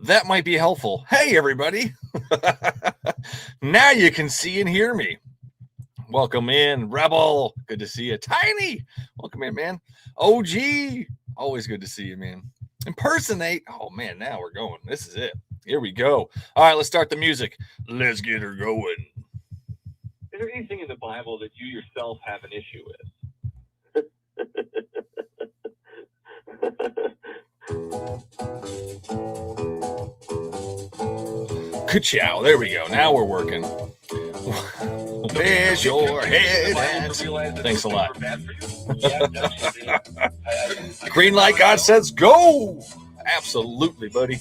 that might be helpful. Hey, everybody. Now you can see and hear me. Welcome in, Rebel. Good to see you. Tiny. Welcome in, man. OG. Always good to see you, man. Impersonate. Oh, man, now we're going. This is it. Here we go. All right, let's start the music. Let's get her going. Is there anything in the Bible that you yourself have an issue with? Ka-chow. There we go. Now we're working. Where's your head at? Thanks a lot. Green light, God says go. Absolutely, buddy.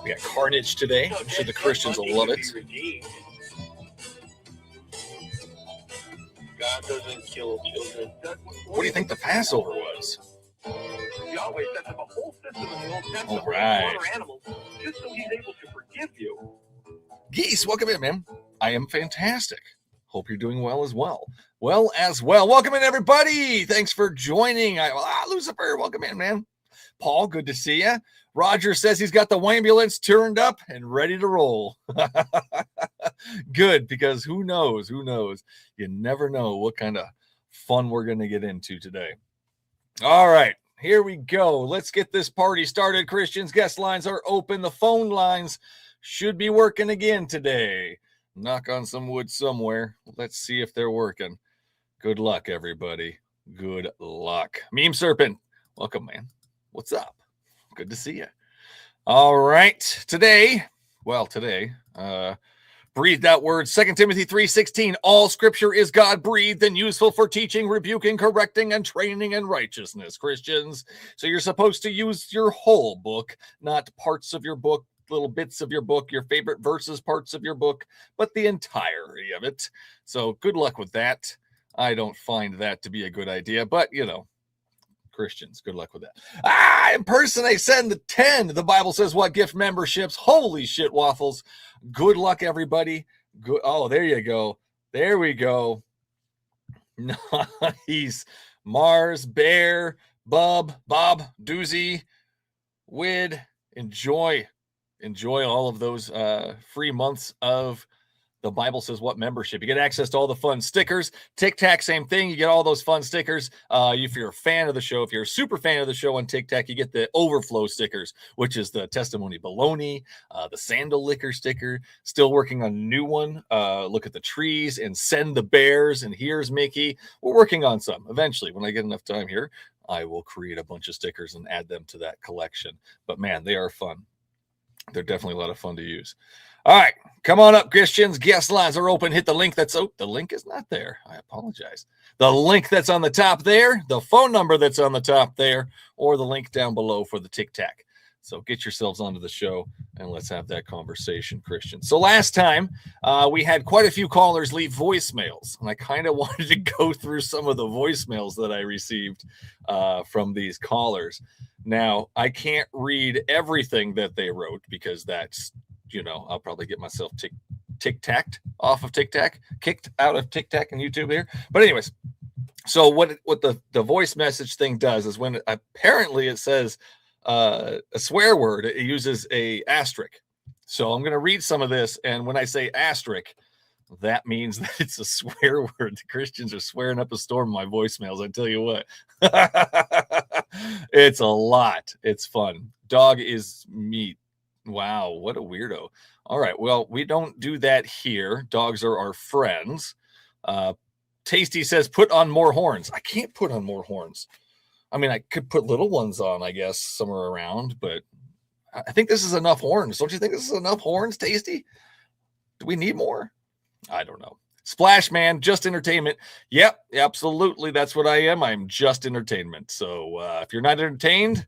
We got Carnage today. I'm sure the Christians will love it. God doesn't kill children. What do you think the Passover was? Yahweh sets up a whole system in the Old Testament All right. for animals just so he's able to forgive you. Geese, welcome in, man. I am fantastic. Hope you're doing well as well. Welcome in, everybody. Thanks for joining. Lucifer, welcome in, man. Paul, good to see you. Roger says he's got the ambulance turned up and ready to roll. Good, because who knows? You never know what kind of fun we're going to get into today. All right, here we go. Let's get this party started. Christians, guest lines are open. The phone lines should be working again today. Knock on some wood somewhere. Let's see if they're working. Good luck, everybody. Good luck. Meme Serpent, welcome, man. What's up? Good to see you. All right. Today, breathed out words, 2 Timothy 3:16. All scripture is God-breathed and useful for teaching, rebuking, correcting, and training in righteousness, Christians. So you're supposed to use your whole book, not parts of your book, little bits of your book, your favorite verses, parts of your book, but the entirety of it. So good luck with that. I don't find that to be a good idea, but Christians, good luck with that. Impersonate, send the 10. The Bible says what? Gift memberships. Holy shit waffles. Good luck, everybody. Good. Oh, there you go. There we go. Nice. Mars, Bear, Bob, Doozy, Wid. Enjoy all of those free months of The Bible Says What membership. You get access to all the fun stickers. TikTok, same thing. You get all those fun stickers. If you're a fan of the show, if you're a super fan of the show on TikTok, you get the overflow stickers, which is the testimony baloney, the sandal liquor sticker. Still working on a new one. Look at the trees and send the bears. And here's Mickey. We're working on some. Eventually, when I get enough time here, I will create a bunch of stickers and add them to that collection. But man, they are fun. They're definitely a lot of fun to use. All right, come on up, Christians. Guest lines are open. Hit the link the link is not there. I apologize. The link that's on the top there, the phone number that's on the top there, or the link down below for the TikTok. So get yourselves onto the show and let's have that conversation, Christians. So last time we had quite a few callers leave voicemails, and I kind of wanted to go through some of the voicemails that I received from these callers. Now, I can't read everything that they wrote because that's, I'll probably get myself kicked out of TikTok and YouTube here. But anyways, so what the voice message thing does is when apparently it says a swear word, it uses a asterisk. So I'm going to read some of this, and when I say asterisk, that means that it's a swear word. The Christians are swearing up a storm in my voicemails, I tell you what. It's a lot. It's fun. Dog is meat. Wow, what a weirdo. All right, well, we don't do that here. Dogs are our friends. Tasty says, put on more horns. I can't put on more horns. I mean, I could put little ones on, I guess, somewhere around, but I think this is enough horns. Don't you think this is enough horns, Tasty? Do we need more? I don't know. Splash Man, just entertainment. Yep, absolutely. That's what I am. I'm just entertainment. So if you're not entertained,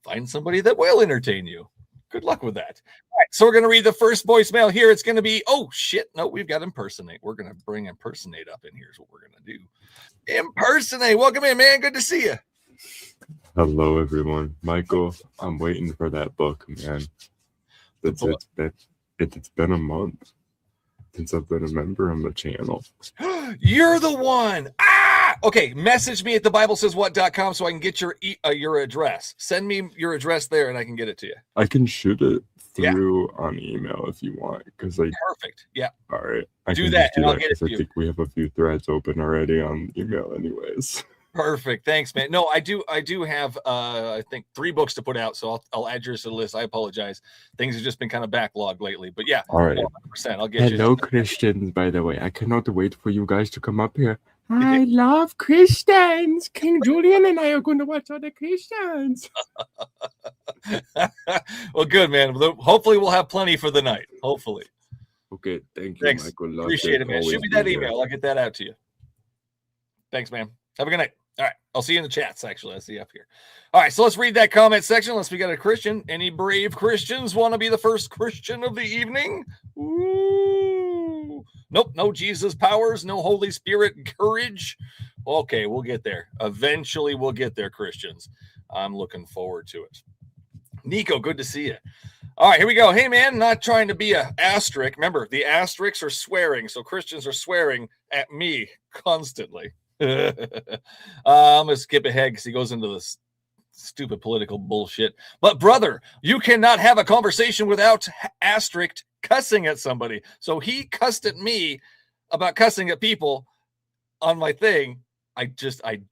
find somebody that will entertain you. Good luck with that. All right, so we're going to read the first voicemail here. It's going to be, oh, shit. No, we've got impersonate. We're going to bring impersonate up in here is what we're going to do. Impersonate. Welcome in, man. Good to see you. Hello, everyone. Michael, I'm waiting for that book, man. It's been a month since I've been a member on the channel. You're the one. Ah! Okay. Message me at thebiblesayswhat.com so I can get your address. Send me your address there and I can get it to you. I can shoot it through on email if you want, because Perfect. Yeah. all right, I Do can that, just do and I'll that get it because to I you. think we have a few threads open already on email anyways. Perfect. Thanks, man. No, I do have I think 3 books to put out, so I'll add yours to the list. I apologize. Things have just been kind of backlogged lately. But yeah, All right. 100%. I'll get Hello, you. Christians, by the way. I cannot wait for you guys to come up here. I love Christians. King Julian and I are going to watch other Christians. Well, good, man. Hopefully we'll have plenty for the night. Hopefully. Okay, thank you, Thanks. Michael. Love Appreciate to it, man. always Shoot me be that here. email. I'll get that out to you. Thanks, man. Have a good night. All right. I'll see you in the chats, actually. I see you up here. All right. So let's read that comment section. Unless we got a Christian. Any brave Christians want to be the first Christian of the evening? Ooh. Nope. No Jesus powers. No Holy Spirit courage. Okay. We'll get there. Eventually we'll get there, Christians. I'm looking forward to it. Nico, good to see you. All right, here we go. Hey, man, not trying to be a asterisk. Remember, the asterisks are swearing, so Christians are swearing at me constantly. I'm going to skip ahead because he goes into this stupid political bullshit. But, brother, you cannot have a conversation without asterisk cussing at somebody. So he cussed at me about cussing at people on my thing. I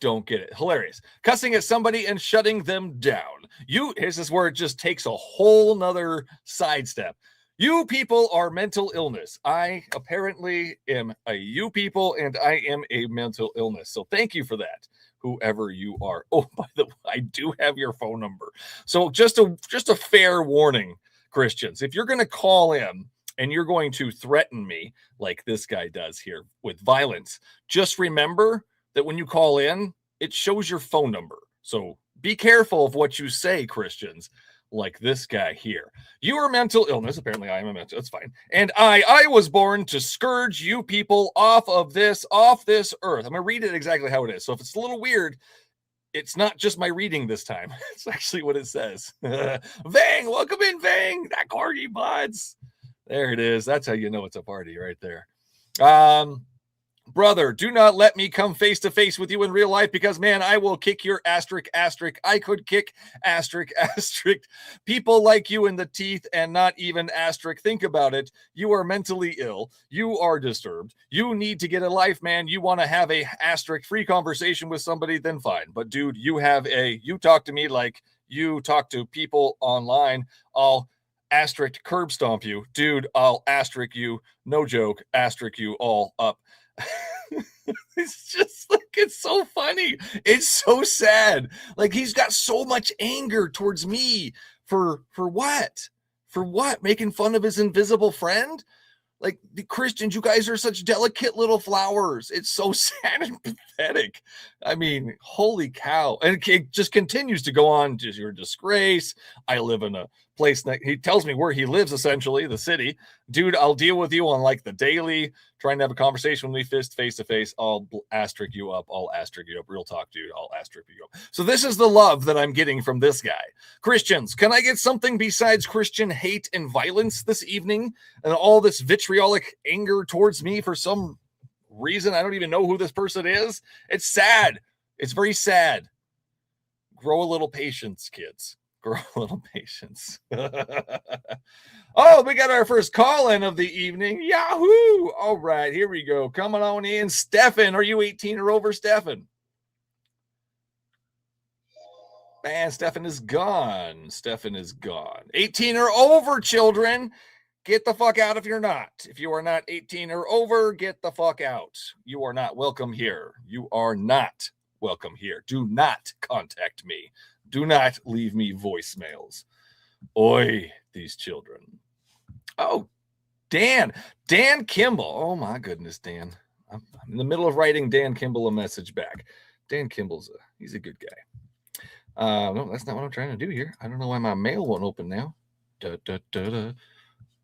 don't get it. Hilarious. Cussing at somebody and shutting them down. Here's this where it just takes a whole nother sidestep. You people are mental illness. I apparently am a you people and I am a mental illness. So thank you for that, whoever you are. Oh, by the way, I do have your phone number. So just a fair warning, Christians, if you're going to call in and you're going to threaten me like this guy does here with violence, just remember that when you call in, it shows your phone number. So be careful of what you say, Christians, like this guy here. You are mental illness. Apparently I am a mental. That's fine. And I was born to scourge you people off this earth. I'm going to read it exactly how it is. So if it's a little weird, it's not just my reading this time. It's actually what it says. Vang, welcome in, Vang. That corgi buds. There it is. That's how you know it's a party right there. Brother, do not let me come face to face with you in real life because, man, I will kick your asterisk. I could kick asterisk. People like you in the teeth and not even asterisk. Think about it. You are mentally ill. You are disturbed. You need to get a life, man. You want to have a asterisk free conversation with somebody, then fine. But dude, you talk to me like you talk to people online. I'll asterisk curb stomp you. Dude, I'll asterisk you. No joke. Asterisk you all up. It's just like, it's so funny. It's so sad. Like he's got so much anger towards me for what? For what? Making fun of his invisible friend? Like the Christians, you guys are such delicate little flowers. It's so sad and pathetic. I mean, holy cow. And it just continues to go on. Just your disgrace. I live in a place that he tells me where he lives, essentially, the city. Dude, I'll deal with you on like the daily, trying to have a conversation with me face to face. I'll asterisk you up. I'll asterisk you up. Real talk, dude. I'll asterisk you up. So this is the love that I'm getting from this guy. Christians, can I get something besides Christian hate and violence this evening? And all this vitriolic anger towards me for some reason. I don't even know who this person is. It's sad. It's very sad. Grow a little patience, kids. Grow a little patience. Oh, we got our first call-in of the evening. Yahoo! All right, here we go. Coming on in. Stefan, are you 18 or over, Stefan? Man, Stefan is gone. 18 or over, children. Get the fuck out if you're not. If you are not 18 or over, get the fuck out. You are not welcome here. You are not welcome here. Do not contact me. Do not leave me voicemails. Oi, these children. Oh, Dan Kimball. Oh my goodness, Dan. I'm in the middle of writing Dan Kimball a message back. Dan Kimball's he's a good guy. No, that's not what I'm trying to do here. I don't know why my mail won't open now.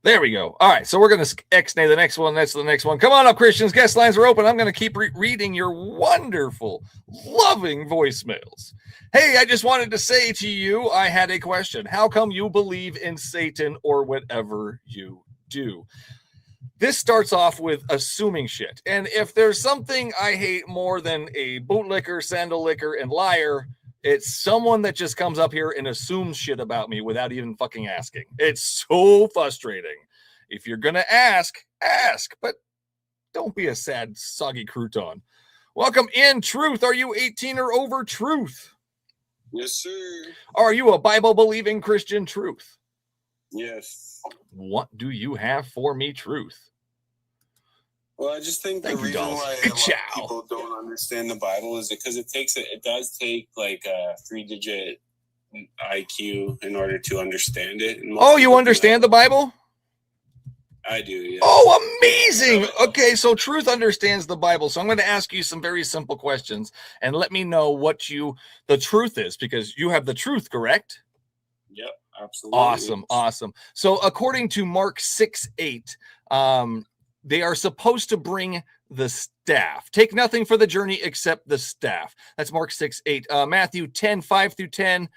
There we go. All right, so we're going to X-nay the next one. That's the next one. Come on up, Christians. Guest lines are open. I'm going to keep reading your wonderful, loving voicemails. Hey, I just wanted to say to you, I had a question. How come you believe in Satan or whatever you do? this starts off with assuming shit. And if there's something I hate more than a bootlicker, sandal licker, and liar, it's someone that just comes up here and assumes shit about me without even fucking asking. It's so frustrating. If you're going to ask, but don't be a sad, soggy crouton. Welcome in, Truth. Are you 18 or over, Truth? Yes, sir. Are you a Bible-believing Christian, Truth? Yes. What do you have for me, Truth? Well, I just think the reason why a lot of people don't understand the Bible is because it does take like a 3-digit IQ in order to understand it. Oh, you understand the Bible? I do, yeah. Oh, amazing. Okay, so Truth understands the Bible. So I'm going to ask you some very simple questions and let me know what the truth is, because you have the truth, correct? Yep, absolutely. Awesome. So according to Mark 6:8, they are supposed to bring the staff. Take nothing for the journey except the staff. That's Mark 6:8. Matthew 10:5-10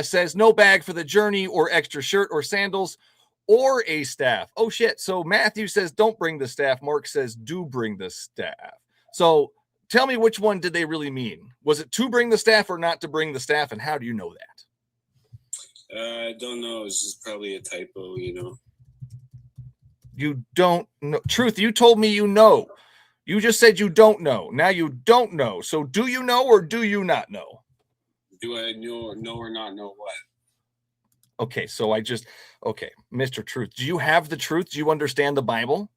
says no bag for the journey or extra shirt or sandals or a staff. Oh shit. So Matthew says don't bring the staff. Mark says do bring the staff. So tell me, which one did they really mean? Was it to bring the staff or not to bring the staff? And how do you know that? I don't know. It's just probably a typo, you know. You don't know. Truth, you told me you know. You just said you don't know. Now you don't know. So do you know or do you not know? Do I know or not know what? Okay, so okay, Mr. Truth, do you have the truth? Do you understand the Bible?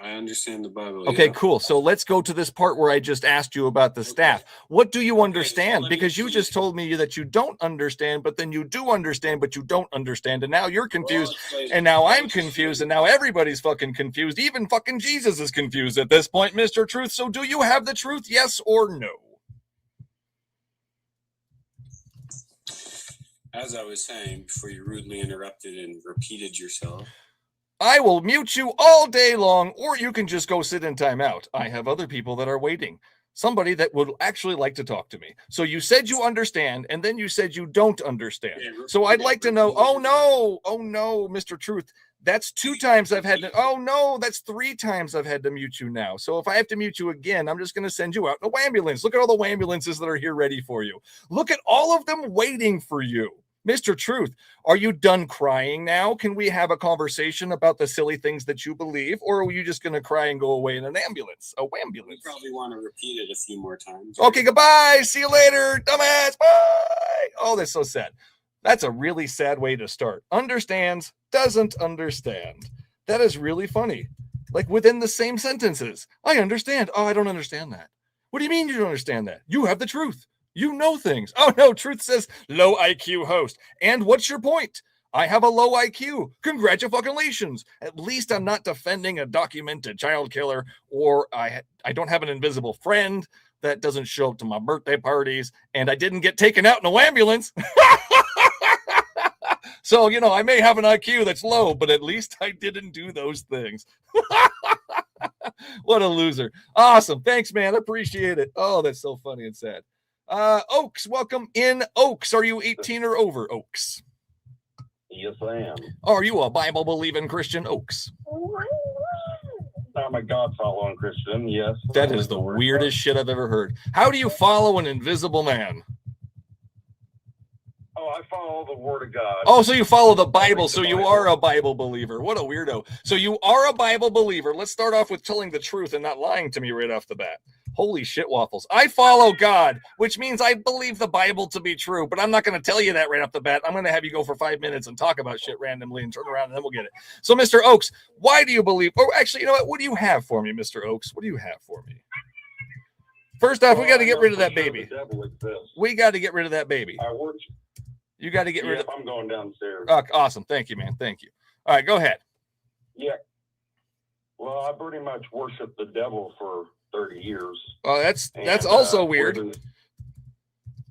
I understand the Bible. Okay, yeah. Cool. So let's go to this part where I just asked you about the staff. What do you understand? Because you just told me that you don't understand, but then you do understand, but you don't understand. And now you're confused. And now I'm confused. And now everybody's fucking confused. Even fucking Jesus is confused at this point, Mr. Truth. So do you have the truth? Yes or no? As I was saying before you rudely interrupted and repeated yourself. I will mute you all day long, or you can just go sit in timeout. I have other people that are waiting. Somebody that would actually like to talk to me. So you said you understand, and then you said you don't understand. So I'd like to know, oh no, Mr. Truth. That's 2 times I've had to, oh no, that's 3 times I've had to mute you now. So if I have to mute you again, I'm just going to send you out in a ambulance. Look at all the ambulances that are here ready for you. Look at all of them waiting for you. Mr. Truth, are you done crying now? Can we have a conversation about the silly things that you believe, or are you just going to cry and go away in an ambulance? A wambulance. You probably want to repeat it a few more times. Okay, goodbye. See you later, dumbass. Bye. Oh, that's so sad. That's a really sad way to start. Understands, doesn't understand. That is really funny. Like within the same sentences. I understand. Oh, I don't understand that. What do you mean you don't understand that? You have the truth. You know things. Oh no, Truth says low IQ host. And what's your point? I have a low IQ. Congratulations. At least I'm not defending a documented child killer, or I don't have an invisible friend that doesn't show up to my birthday parties, and I didn't get taken out in an ambulance. So, I may have an IQ that's low, but at least I didn't do those things. What a loser. Awesome. Thanks, man. Appreciate it. Oh, that's so funny and sad. Oaks, welcome in. Oaks, are you 18 or over, Oaks? Yes, I am. Are you a Bible-believing Christian, Oaks? I'm a God-following Christian, yes. That is the weirdest shit I've ever heard. How do you follow an invisible man? Oh, I follow the Word of God. Oh, so you follow the Bible, so you are a Bible believer. What a weirdo. So you are a Bible believer. Let's start off with telling the truth and not lying to me right off the bat. Holy shit waffles. I follow God, which means I believe the Bible to be true, but I'm not going to tell you that right off the bat. I'm going to have you go for 5 minutes and talk about shit randomly and turn around and then we'll get it. So, Mr. Oaks, why do you believe, or actually, you know what do you have for me, Mr. Oaks? What do you have for me? First off, we got to get rid of that baby. We got to get rid of that baby. You got to get rid of. I'm going downstairs. Awesome. Thank you, man. Thank you. All right, go ahead. Yeah. Well, I pretty much worshiped the devil for 30 years. Oh, that's also weird.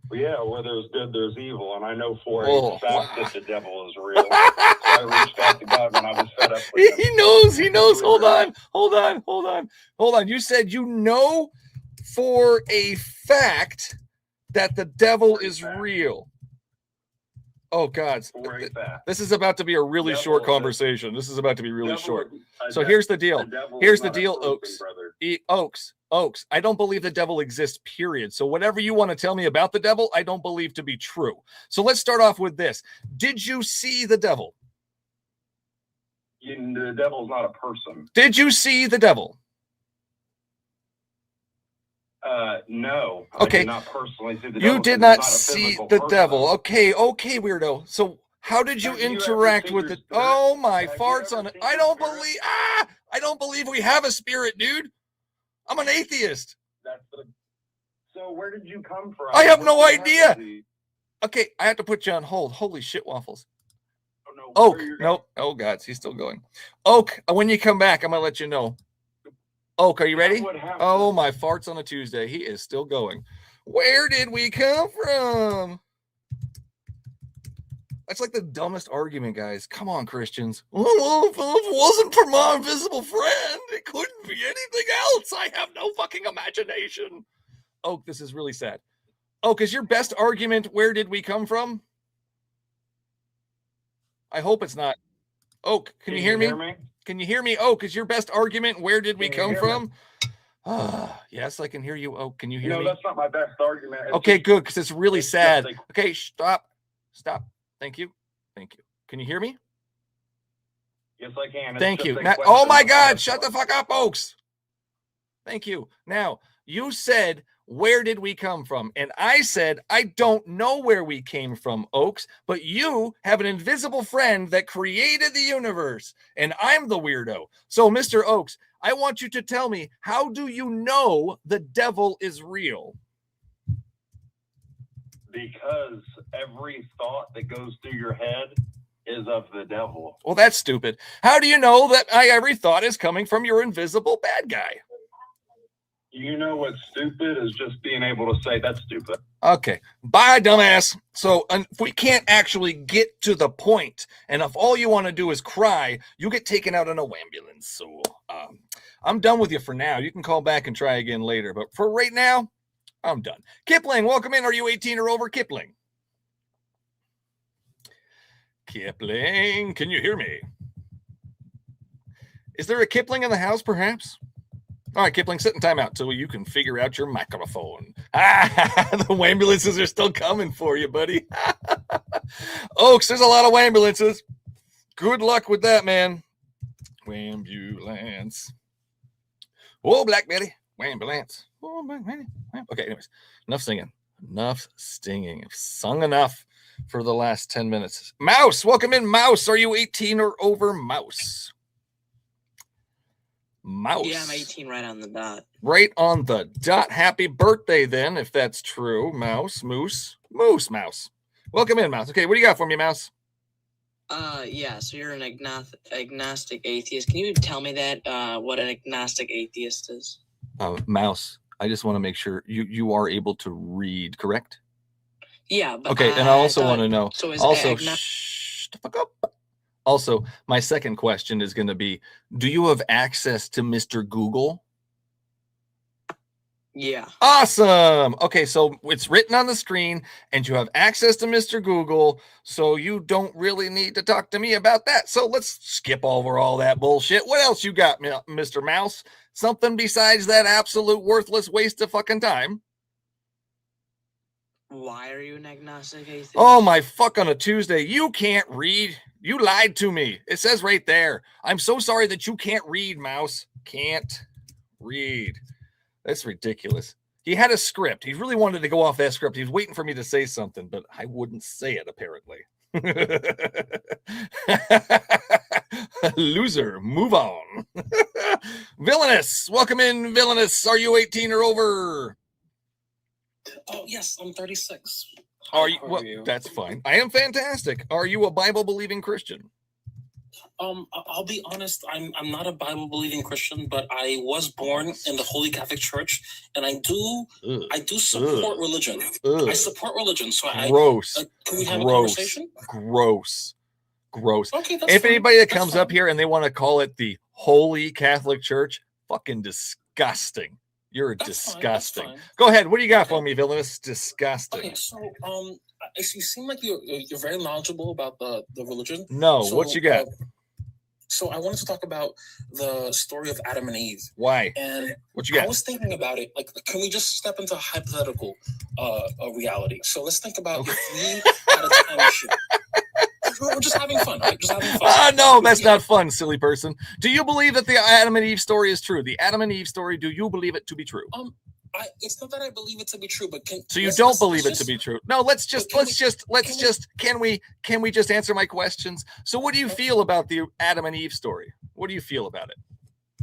Where there's good, there's evil, and I know for a fact that the devil is real. So I reached out to God when I was fed up with him. He knows. Hold on. You said you know for a fact that the devil is real. Oh, God. This is about to be a really short conversation. This is about to be really short. So here's the deal. Here's the deal, Oaks. Oaks, I don't believe the devil exists, period. So whatever you want to tell me about the devil, I don't believe to be true. So let's start off with this. Did you see the devil? The devil's not a person. Did you see the devil? No. Okay. I did not personally see the devil. You did not see the devil. Okay, weirdo. So how did you interact with it? Oh my farts on it. I don't believe we have a spirit, dude. I'm an atheist. So where did you come from? I have no idea. Okay, I have to put you on hold. Holy shit waffles. Oak, nope. Oh God, he's still going. Oak, when you come back, I'm gonna let you know. Oak, are you ready? Oh, my farts on a Tuesday. He is still going. Where did we come from? That's like the dumbest argument, guys. Come on, Christians. Oh, if it wasn't for my invisible friend, it couldn't be anything else. I have no fucking imagination. Oak, this is really sad. Oak, is your best argument, where did we come from? I hope it's not. Oak, can you hear me? Can you hear me? Oak, is your best argument, where did we come from? Yes, I can hear you. Oak, can you hear me? No, that's not my best argument. Okay, good, because it's really sad. Okay, stop. Thank you. Can you hear me? Yes, I can. Thank you. Now, oh my God, shut the fuck up, Oaks. Thank you. Now, you said, where did we come from? And I said, I don't know where we came from, Oaks, but you have an invisible friend that created the universe, and I'm the weirdo. So, Mr. Oaks, I want you to tell me, how do you know the devil is real? Because every thought that goes through your head is of the devil. Well, that's stupid. How do you know that every thought is coming from your invisible bad guy? You know what's stupid is just being able to say that's stupid. Okay. Bye, dumbass. So if we can't actually get to the point, and if all you want to do is cry, you get taken out in a ambulance. So I'm done with you for now. You can call back and try again later. But for right now, I'm done. Kipling, welcome in. Are you 18 or over, Kipling? Kipling, can you hear me? Is there a Kipling in the house, perhaps? All right, Kipling, sit in timeout till you can figure out your microphone. The ambulances are still coming for you, buddy. Oaks, there's a lot of ambulances. Good luck with that, man. Ambulance. Whoa, Black Betty. Ambulance. Oh, Black Betty. Okay, anyways, enough singing. Enough stinging. I've sung enough for the last 10 minutes. Mouse, welcome in, Mouse. Are you 18 or over, Mouse? Mouse. Yeah, I'm 18 right on the dot. Right on the dot. Happy birthday, then, if that's true. Mouse, Moose, Mouse. Welcome in, Mouse. Okay, what do you got for me, Mouse? Yeah, so you're an agnostic atheist. Can you tell me that, what an agnostic atheist is? Mouse, I just want to make sure you are able to read, correct? Yeah, but okay, and I also want to know. So is also, shh the fuck up. Also, my second question is going to be, do you have access to Mr. Google? Yeah. Awesome. Okay, so it's written on the screen, and you have access to Mr. Google, so you don't really need to talk to me about that. So let's skip over all that bullshit. What else you got, Mr. Mouse? Something besides that absolute worthless waste of fucking time? Why are you an agnostic atheist? Oh, my fuck on a Tuesday. You can't read. You lied to me. It says right there. I'm so sorry that you can't read, Mouse. Can't read. That's ridiculous. He had a script. He really wanted to go off that script. He was waiting for me to say something, but I wouldn't say it, apparently. Loser. Move on. Villainous. Welcome in, Villainous. Are you 18 or over? Oh, yes, I'm 36. Are you? Well, that's fine. I am fantastic. Are you a Bible-believing Christian? I'll be honest. I'm not a Bible-believing Christian, but I was born in the Holy Catholic Church, and I do support religion. I support religion. So gross. Can we have a conversation? Gross. Okay, that's if fine. anybody that comes up here and they want to call it the Holy Catholic Church, fucking disgusting. You're That's disgusting. fine. Go ahead. What do you got for me, Villainous? Disgusting. Okay, so you seem like you're very knowledgeable about the religion. No, So, what you got? So I wanted to talk about the story of Adam and Eve. Why? And what you got? I was thinking about it. Like, can we just step into hypothetical reality? So let's think about if we had a time machine. We're just having fun, right? Just having fun. No, that's not fun, silly person. Do you believe that the Adam and Eve story is true? The Adam and Eve story, do you believe it to be true? It's not that I believe it to be true, but so you don't believe it to be true? No, can we just answer my questions? So what do you feel about the Adam and Eve story? What do you feel about it?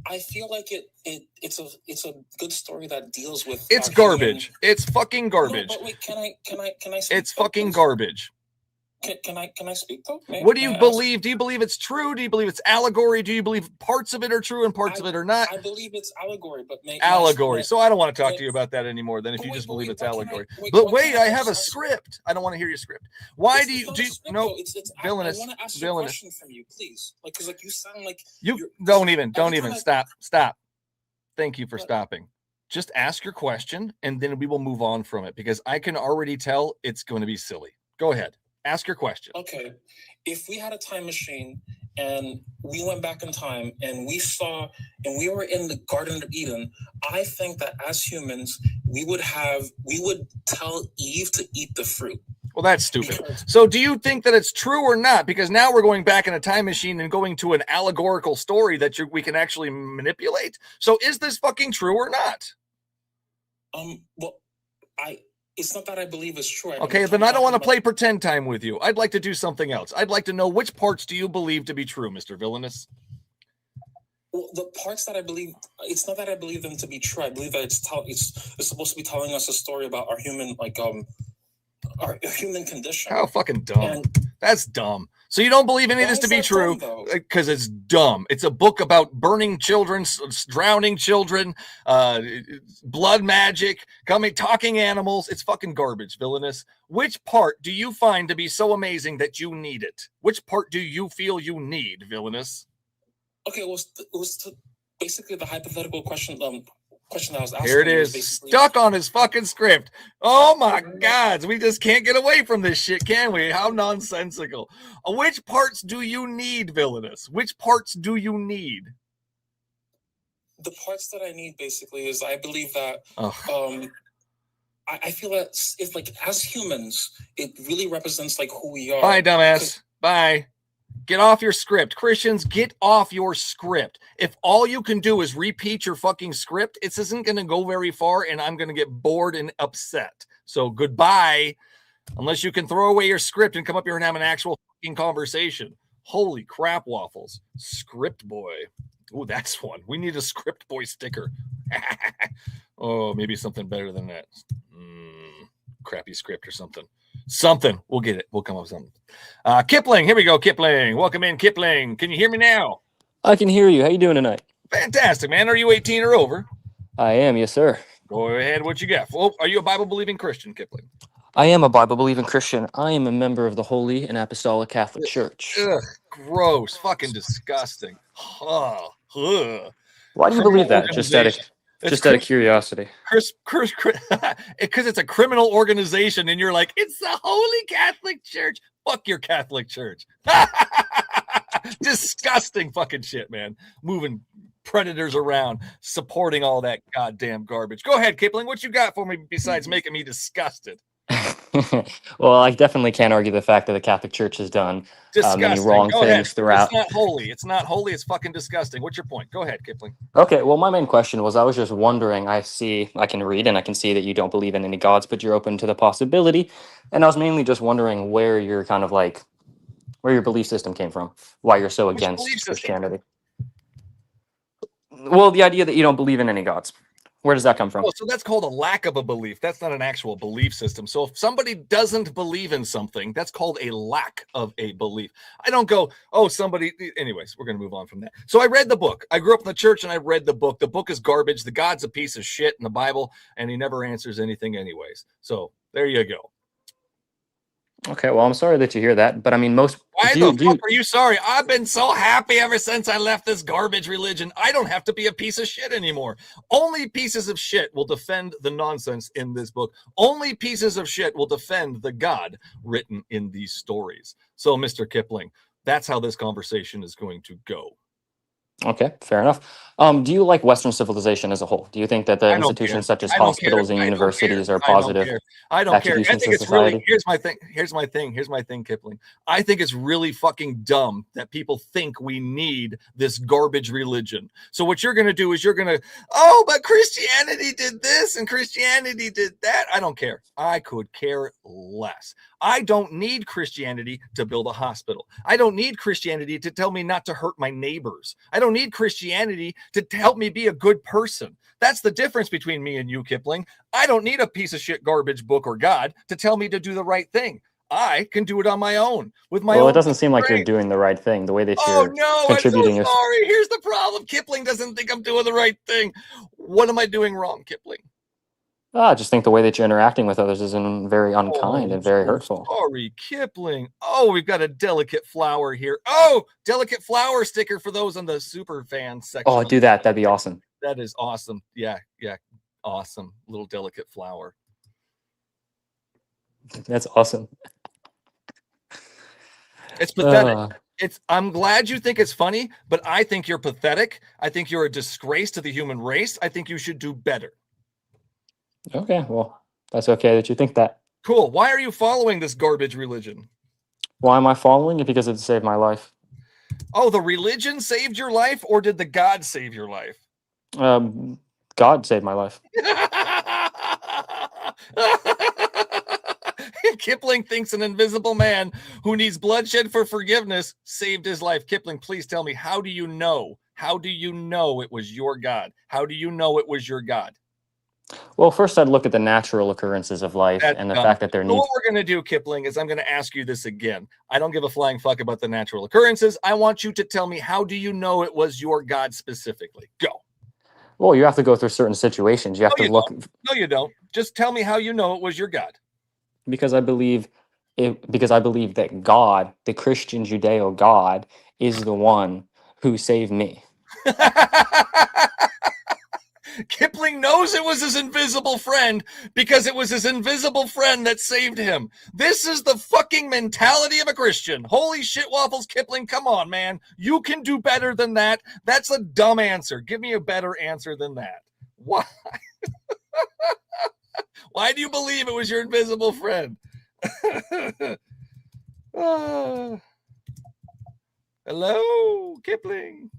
I feel like it's a good story that deals with. It's garbage. It's fucking garbage. No, but wait, can I? It's fucking garbage. Can I speak though? What do you believe? Do you believe it's true? Do you believe it's allegory? Do you believe parts of it are true and parts of it are not? I believe it's allegory, but allegory. So I don't want to talk to you about that anymore. Then if you just believe it's allegory. But wait, I have a script. I don't want to hear your script. Why do you no? Villainous. I want to ask you a question from you, please. Because you sound like you don't even stop. Thank you for stopping. Just ask your question and then we will move on from it because I can already tell it's going to be silly. Go ahead. Ask your question. Okay. If we had a time machine and we went back in time and we were in the Garden of Eden, I think that as humans, we would tell Eve to eat the fruit. Well, that's stupid. So do you think that it's true or not? Because now we're going back in a time machine and going to an allegorical story that we can actually manipulate. So is this fucking true or not? Well, it's not that I believe it's true. Okay, then I don't want to play pretend time with you. I'd like to do something else. I'd like to know which parts do you believe to be true, Mr. Villainous? Well, the parts that I believe, it's not that I believe them to be true. I believe that it's supposed to be telling us a story about our human, our human condition. How fucking dumb. That's dumb. So you don't believe any of this to be true because it's dumb. It's a book about burning children, drowning children, blood magic, talking animals. It's fucking garbage, Villainous. Which part do you find to be so amazing that you need it? Which part do you feel you need, Villainous? Okay, it was basically the hypothetical question I was asking. Here it is, stuck on his fucking script. Oh my God, we just can't get away from this shit, can we? How nonsensical. Which parts do you need, Villainous? Which parts do you need? The parts that I need basically is I believe that I feel that it's like as humans, it really represents like who we are. Bye, dumbass. Bye. Get off your script. Christians, get off your script. If all you can do is repeat your fucking script, it isn't going to go very far, and I'm going to get bored and upset. So goodbye, unless you can throw away your script and come up here and have an actual fucking conversation. Holy crap waffles. Script boy. Oh, that's one. We need a script boy sticker. Oh, maybe something better than that. Crappy script or something. We'll get it. We'll come up with something. Kipling, here we go. Kipling, welcome in. Kipling, can you hear me now? I can hear you. How you doing tonight? Fantastic, man. Are you 18 or over? I am, yes, sir. Go ahead. What you got? Oh, are you a Bible-believing Christian, Kipling? I am a Bible-believing Christian. I am a member of the Holy and Apostolic Catholic Church. Ugh, gross. Fucking disgusting. Why do you believe that? Just out of curiosity. Because it's a criminal organization, and you're like, it's the Holy Catholic Church. Fuck your Catholic Church. Disgusting fucking shit, man. Moving predators around, supporting all that goddamn garbage. Go ahead, Kipling. What you got for me besides making me disgusted? Well, I definitely can't argue the fact that the Catholic Church has done many wrong things throughout. It's not holy. It's not holy. It's fucking disgusting. What's your point? Go ahead, Kipling. Okay, well, my main question was I was just wondering, I can read and I can see that you don't believe in any gods, but you're open to the possibility. And I was mainly just wondering where your belief system came from, why you're so against Christianity. Well, the idea that you don't believe in any gods. Where does that come from? Well, so that's called a lack of a belief. That's not an actual belief system. So if somebody doesn't believe in something, that's called a lack of a belief. I don't go, anyways, we're going to move on from that. So I read the book. I grew up in the church and I read the book. The book is garbage. The God's a piece of shit in the Bible, and he never answers anything anyways. So there you go. Okay, well, I'm sorry that you hear that, but I mean, Why the fuck are you sorry? I've been so happy ever since I left this garbage religion. I don't have to be a piece of shit anymore. Only pieces of shit will defend the nonsense in this book. Only pieces of shit will defend the God written in these stories. So, Mr. Kipling, that's how this conversation is going to go. Okay, fair enough. Do you like Western civilization as a whole? Do you think that the institutions such as hospitals and universities are positive I don't care. I attributions think to it's society? really, here's my thing, Kipling. I think it's really fucking dumb that people think we need this garbage religion. So what you're going to do is you're going to, oh, but Christianity did this and Christianity did that. I don't care. I could care less. I don't need Christianity to build a hospital. I don't need Christianity to tell me not to hurt my neighbors. I don't need Christianity to help me be a good person. That's the difference between me and you, Kipling. I don't need a piece of shit garbage book or God to tell me to do the right thing. I can do it on my own with my own. Well, it doesn't seem like you're doing the right thing the way that you're contributing. I'm so sorry. Here's the problem. Kipling doesn't think I'm doing the right thing. What am I doing wrong, Kipling? I just think the way that you're interacting with others is very unkind and very hurtful. Sorry, Kipling. Oh, we've got a delicate flower here. Oh, delicate flower sticker for those on the super fan section. Oh, do that. That'd be awesome. That is awesome. Yeah. Awesome. Little delicate flower. That's awesome. It's pathetic. I'm glad you think it's funny, but I think you're pathetic. I think you're a disgrace to the human race. I think you should do better. Okay, well, that's okay that you think that. Cool. Why are you following this garbage religion? Why am I following it? Because it saved my life. Oh, the religion saved your life, or did the God save your life? God saved my life. Kipling thinks an invisible man who needs bloodshed for forgiveness saved his life. Kipling, please tell me, how do you know? How do you know it was your God? How do you know it was your God? Well, first I'd look at the natural occurrences of life and the fact that they're what we're going to do, Kipling, is I'm going to ask you this again. I don't give a flying fuck about the natural occurrences. I want you to tell me, how do you know it was your God specifically? Go. Well, you have to go through certain situations. You have to look. No, you don't. Just tell me how you know it was your God. Because I believe that God, the Christian Judeo God, is the one who saved me. Kipling knows it was his invisible friend because it was his invisible friend that saved him. This is the fucking mentality of a Christian. Holy shit waffles, Kipling. Come on, man. You can do better than that. That's a dumb answer. Give me a better answer than that. Why? Why do you believe it was your invisible friend? Hello, Kipling.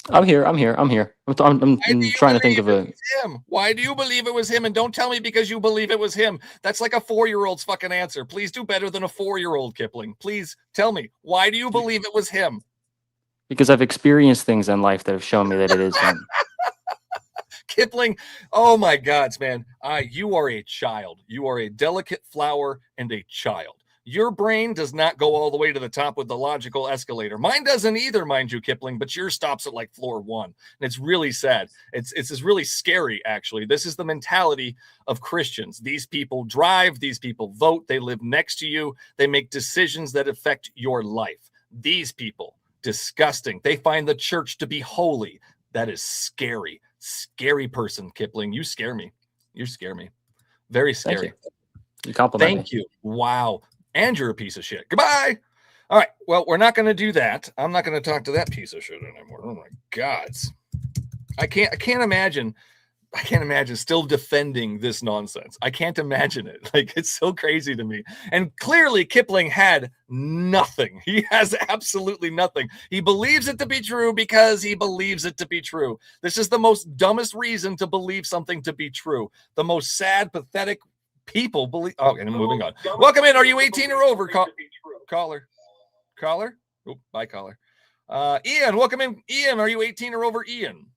I'm here. I'm trying to think of a. Why do you believe it was him? And don't tell me because you believe it was him. That's like a 4-year-old's fucking answer. Please do better than a 4-year-old, Kipling. Please tell me, why do you believe it was him? Because I've experienced things in life that have shown me that it is him. Kipling, oh my gods, man. You are a child. You are a delicate flower and a child. Your brain does not go all the way to the top with the logical escalator. Mine doesn't either, mind you, Kipling, but yours stops at like floor 1. And it's really sad. It's really scary, actually. This is the mentality of Christians. These people drive, these people vote, they live next to you, they make decisions that affect your life. These people, disgusting. They find the church to be holy. That is scary. Scary person, Kipling. You scare me. You scare me. Very scary. You compliment me. Thank you. Wow. And you're a piece of shit. Goodbye. All right. Well, we're not going to do that. I'm not going to talk to that piece of shit anymore. Oh my gods. I can't imagine still defending this nonsense. I can't imagine it. Like, it's so crazy to me. And clearly Kipling had nothing. He has absolutely nothing. He believes it to be true because he believes it to be true. This is the most dumbest reason to believe something to be true. The most sad, pathetic people believe. Oh, and moving on. Welcome in. Are you 18 or over? Caller. Oh, bye, caller. Ian, welcome in. Ian, are you 18 or over? Ian.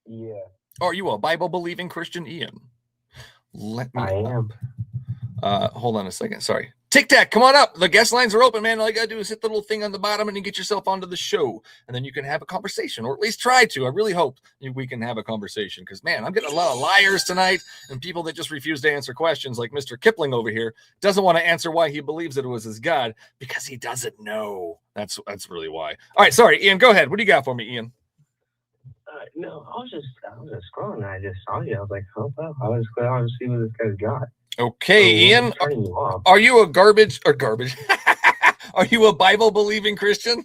Yeah. Are you a Bible believing Christian, Ian? Let me. I am. Hold on a second. Sorry. Tic Tac, come on up. The guest lines are open, man. All you got to do is hit the little thing on the bottom and you get yourself onto the show. And then you can have a conversation, or at least try to. I really hope we can have a conversation because, man, I'm getting a lot of liars tonight and people that just refuse to answer questions, like Mr. Kipling over here doesn't want to answer why he believes that it was his God because he doesn't know. That's really why. All right, sorry, Ian, go ahead. What do you got for me, Ian? No, I was just scrolling and I just saw you. I was like, oh, well, I was glad to see what this guy's got. Okay, Ian, are you a garbage? Are you a Bible-believing Christian?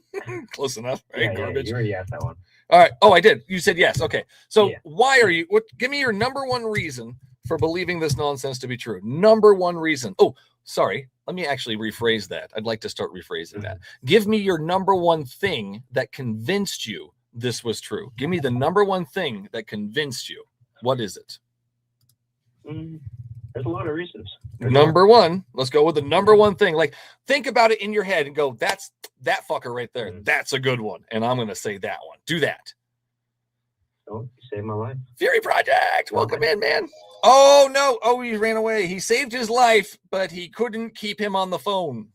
Close enough, right? Yeah, Garbage. you already asked that one. All right. Oh, I did. You said yes. Okay. So why are you? Give me your number one reason for believing this nonsense to be true. Number one reason. Oh, sorry. Let me actually rephrase that. I'd like to start rephrasing that. Give me your number one thing that convinced you this was true. Give me the number one thing that convinced you. What is it? There's a lot of reasons. Number one, let's go with the number one thing. Like, think about it in your head and go, that's that fucker right there. That's a good one. And I'm going to say that one. Do that. Oh, you saved my life. Fury Project. Welcome in, man. Oh, no. Oh, he ran away. He saved his life, but he couldn't keep him on the phone.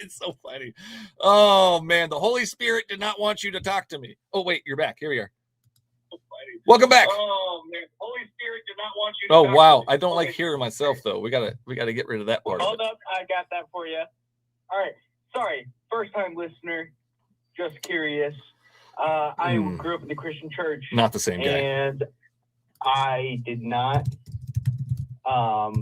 It's so funny. Oh, man. The Holy Spirit did not want you to talk to me. Oh, wait. You're back. Here we are. Welcome back. Oh man, Holy Spirit did not want you to. Oh wow, I don't like hearing myself though. We gotta get rid of that part. Hold up, I got that for you. All right, sorry, first time listener, just curious. I grew up in the Christian church. Not the same guy. And I did not. I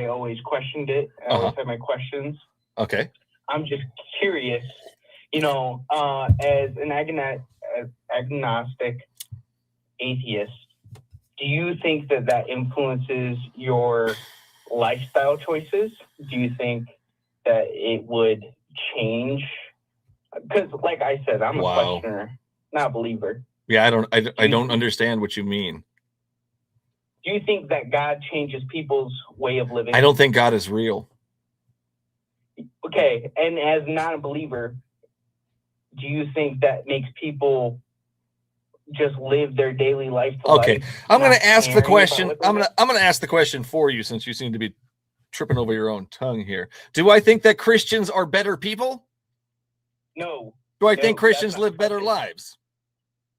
always questioned it. I always had my questions. Okay. I'm just curious. As an agnostic atheist, do you think that influences your lifestyle choices? Do you think that it would change? Because, like I said, I'm a questioner, not a believer. Yeah, I don't understand what you mean. Do you think that God changes people's way of living? I don't think God is real. Okay, and as not a believer, do you think that makes people just live their daily life? Okay, I'm going to ask the question. I'm going to ask the question for you, since you seem to be tripping over your own tongue here. Do I think that Christians are better people? No. Do I think Christians live better lives?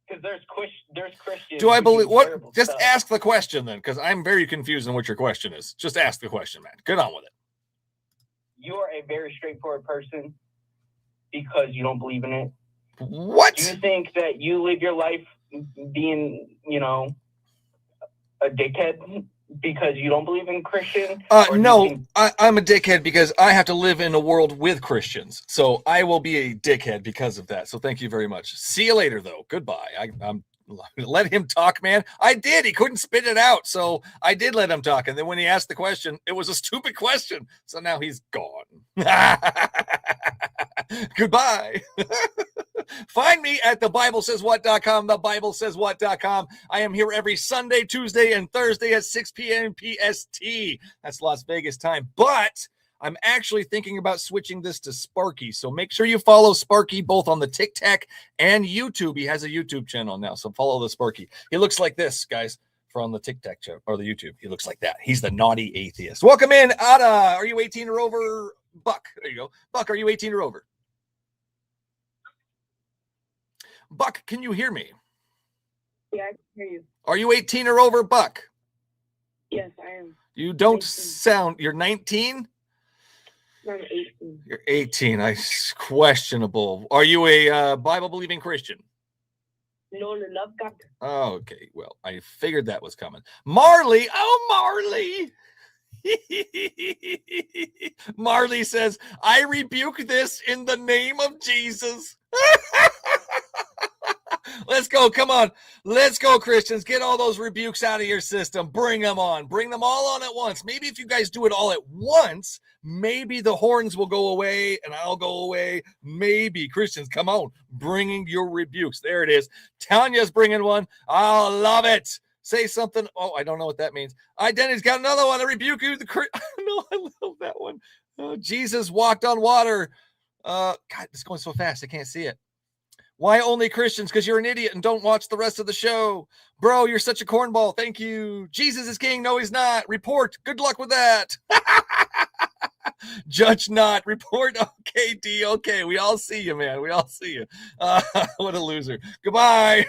Because there's Christians. Do I believe what? Just ask the question then, because I'm very confused on what your question is. Just ask the question, man. Get on with it. You're a very straightforward person because you don't believe in it. What? Do you think that you live your life being, a dickhead because you don't believe in Christian? No, I'm a dickhead because I have to live in a world with Christians. So I will be a dickhead because of that. So thank you very much. See you later, though. Goodbye. I'm let him talk, man. I did. He couldn't spit it out. So I did let him talk. And then when he asked the question, it was a stupid question. So now he's gone. Goodbye. Find me at thebiblesayswhat.com, thebiblesayswhat.com. I am here every Sunday, Tuesday, and Thursday at 6 p.m. PST. That's Las Vegas time. But I'm actually thinking about switching this to Sparky. So make sure you follow Sparky both on the TikTok and YouTube. He has a YouTube channel now. So follow the Sparky. He looks like this, guys, from the TikTok channel or the YouTube. He looks like that. He's the naughty atheist. Welcome in, Ada. Are you 18 or over? Buck. There you go. Buck, are you 18 or over? Buck, can you hear me? Yeah, I can hear you. Are you 18 or over, Buck? Yes, I am. You don't sound. You're 19? I'm 18. You're 18. Questionable. Are you a Bible-believing Christian? No, I love God. Okay, well, I figured that was coming. Marley. Oh, Marley. Marley says, I rebuke this in the name of Jesus. Let's go. Come on. Let's go, Christians. Get all those rebukes out of your system. Bring them on. Bring them all on at once. Maybe if you guys do it all at once, maybe the horns will go away and I'll go away. Maybe. Christians, come on. Bringing your rebukes. There it is. Tanya's bringing one. I love it. Say something. Oh, I don't know what that means. Denny's got another one. I rebuke you. No, I love that one. Jesus walked on water. God, it's going so fast. I can't see it. Why only Christians? Because you're an idiot and don't watch the rest of the show. Bro, you're such a cornball. Thank you. Jesus is king. No, he's not. Report. Good luck with that. Judge not. Report. Okay, D. Okay, we all see you, man. We all see you. What a loser. Goodbye.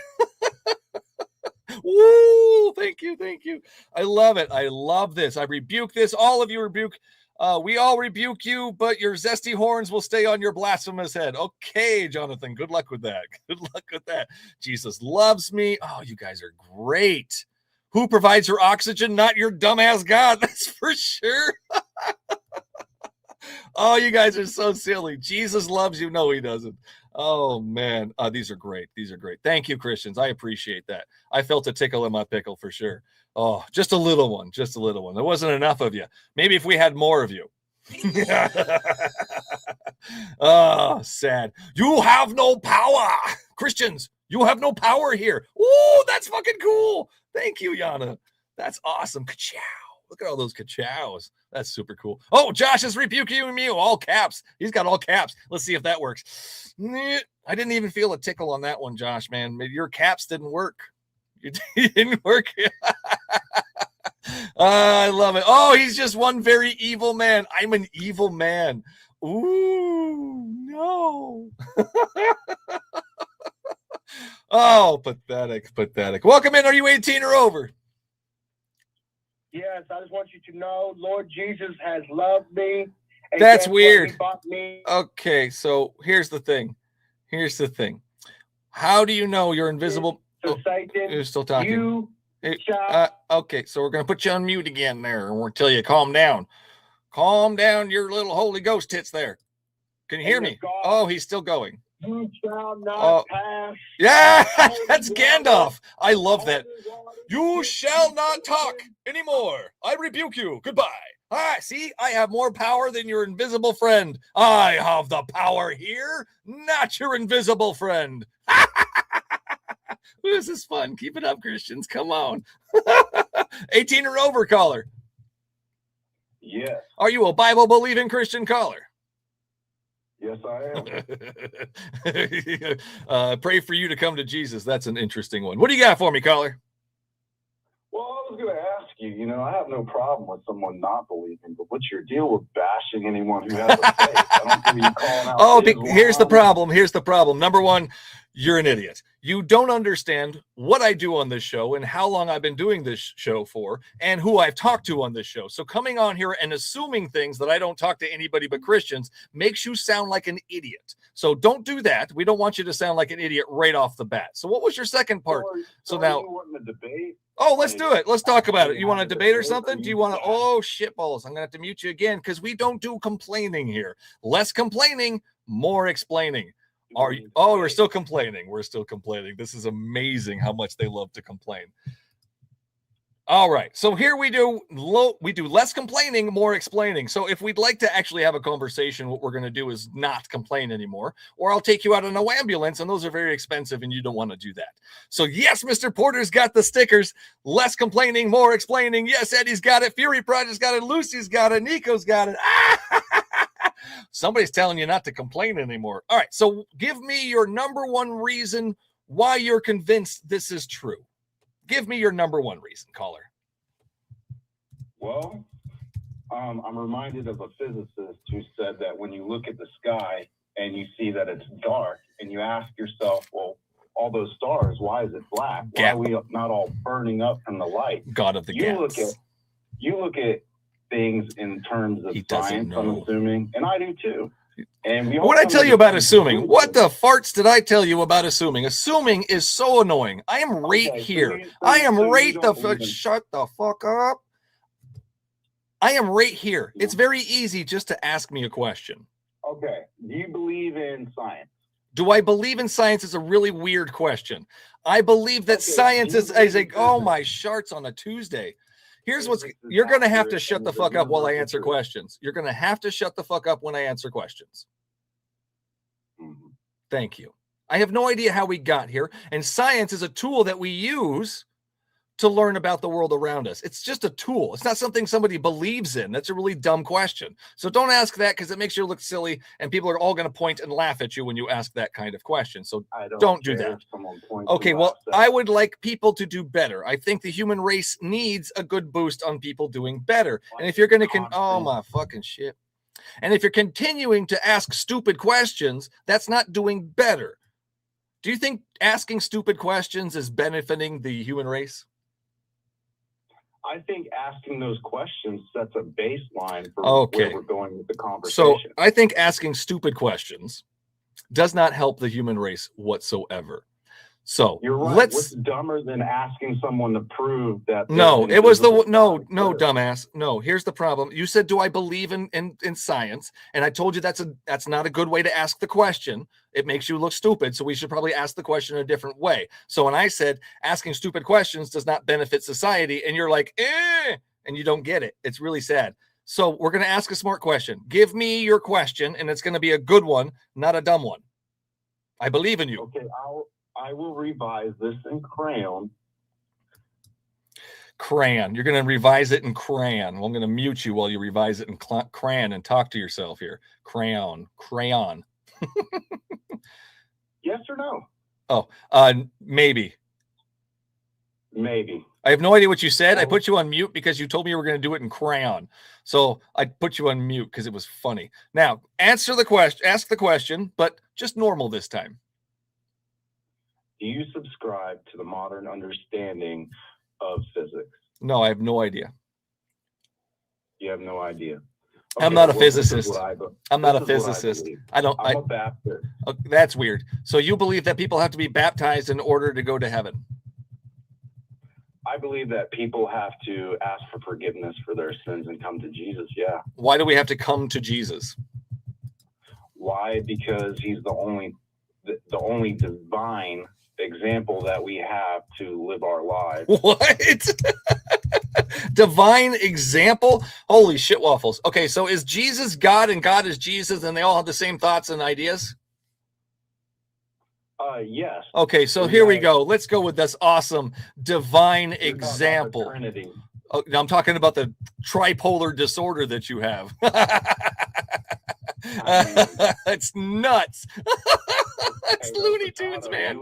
Woo! Thank you. Thank you. I love it. I love this. I rebuke this. All of you rebuke. We all rebuke you, but your zesty horns will stay on your blasphemous head. Okay, Jonathan. Good luck with that. Good luck with that. Jesus loves me. Oh, you guys are great. Who provides your oxygen? Not your dumbass God. That's for sure. Oh, you guys are so silly. Jesus loves you. No, he doesn't. Oh, man. These are great. These are great. Thank you, Christians. I appreciate that. I felt a tickle in my pickle for sure. Oh, just a little one. Just a little one. There wasn't enough of you. Maybe if we had more of you. Oh, sad. You have no power. Christians, you have no power here. Ooh, that's fucking cool. Thank you, Yana. That's awesome. Ka-chow. Look at all those ka-chows. That's super cool. Oh, Josh is rebuking me. All caps. He's got all caps. Let's see if that works. I didn't even feel a tickle on that one, Josh, man. Maybe your caps didn't work. It didn't work. I love it. Oh, he's just one very evil man. I'm an evil man. Ooh, no. Oh, pathetic, pathetic. Welcome in. Are you 18 or over? Yes, I just want you to know, Lord Jesus has loved me. That's weird. Okay, so here's the thing. Here's the thing. How do you know you're invisible? So Satan, you're still talking. You okay, so we're going to put you on mute again there, and we'll tell you calm down. Calm down your little Holy Ghost tits there. Can you hear me? Oh, he's still going. You shall not pass. Yeah, that's Gandalf. I love that. You shall not talk anymore. I rebuke you. Goodbye. See, I have more power than your invisible friend. I have the power here, not your invisible friend. This is fun. Keep it up, Christians. Come on. 18 or over, caller. Yes. Are you a Bible-believing Christian caller? Yes, I am. Pray for you to come to Jesus. That's an interesting one. What do you got for me, caller? Well, I was going to ask you, I have no problem with someone not believing, but what's your deal with bashing anyone who has a faith? I don't hear you calling out here's the problem. Here's the problem. Number one, you're an idiot. You don't understand what I do on this show and how long I've been doing this show for and who I've talked to on this show. So coming on here and assuming things that I don't talk to anybody but Christians makes you sound like an idiot. So don't do that. We don't want you to sound like an idiot right off the bat. So what was your second part? So now, debate? Oh, let's do it. Let's talk about it. You want to debate or something? Do you want to? Oh, shitballs. I'm going to have to mute you again because we don't do complaining here. Less complaining, more explaining. Are you? Oh, we're still complaining. We're still complaining. This is amazing how much they love to complain. All right. So here we do less complaining, more explaining. So if we'd like to actually have a conversation, what we're going to do is not complain anymore, or I'll take you out in no ambulance, and those are very expensive, and you don't want to do that. So yes, Mr. Porter's got the stickers. Less complaining, more explaining. Yes, Eddie's got it. Fury Project's got it. Lucy's got it. Nico's got it. Somebody's telling you not to complain anymore. All right. So give me your number one reason why you're convinced this is true. Give me your number one reason, caller. Well, I'm reminded of a physicist who said that when you look at the sky and you see that it's dark and you ask yourself, well, all those stars, why is it black? Why are we not all burning up from the light? God of the gaps. You look at things in terms of science, I'm assuming, and I do too. And what did I tell you about assuming? What the farts did I tell you about assuming? Assuming is so annoying. I am right here. I am right shut the fuck up. I am right here. It's very easy just to ask me a question. Okay. Do you believe in science? Do I believe in science is a really weird question. I believe that science is a, oh my sharts on a Tuesday. Here's what's, you're going to have to shut the fuck up while I answer questions. You're going to have to shut the fuck up when I answer questions. Thank you. I have no idea how we got here. And science is a tool that we use to learn about the world around us? It's just a tool. It's not something somebody believes in. That's a really dumb question. So don't ask that, because it makes you look silly, and people are all going to point and laugh at you when you ask that kind of question. So don't do that. Okay, well, I would like people to do better. I think the human race needs a good boost on people doing better. And if you're going to oh my fucking shit. And if you're continuing to ask stupid questions, that's not doing better. Do you think asking stupid questions is benefiting the human race? I think asking those questions sets a baseline for where we're going with the conversation. So I think asking stupid questions does not help the human race whatsoever. So you're right. What's dumber than asking someone to prove that? No, it was the no, dumbass. No, here's the problem. You said, do I believe in science? And I told you that's not a good way to ask the question. It makes you look stupid. So we should probably ask the question a different way. So when I said asking stupid questions does not benefit society, and you're like, and you don't get it. It's really sad. So we're going to ask a smart question. Give me your question, and it's going to be a good one, not a dumb one. I believe in you. Okay, I will revise this in crayon. Crayon. You're going to revise it in crayon. Well, I'm going to mute you while you revise it in crayon and talk to yourself here. Crayon. Yes or no? Oh, maybe. Maybe. I have no idea what you said. I put you on mute because you told me you were going to do it in crayon. So I put you on mute because it was funny. Now, ask the question, but just normal this time. Do you subscribe to the modern understanding of physics? No, I have no idea. You have no idea. Okay, I'm not a physicist. I'm not a physicist. I'm a Baptist. That's weird. So you believe that people have to be baptized in order to go to heaven? I believe that people have to ask for forgiveness for their sins and come to Jesus. Yeah. Why do we have to come to Jesus? Why? Because he's the only divine example that we have to live our lives. What? Divine example? Holy shit waffles. Okay, so is Jesus God and God is Jesus and they all have the same thoughts and ideas? Yes. Okay, so here we go. Let's go with this awesome divine example. Trinity. Oh, I'm talking about the tripolar disorder that you have. It's nuts. It's Looney Tunes, man.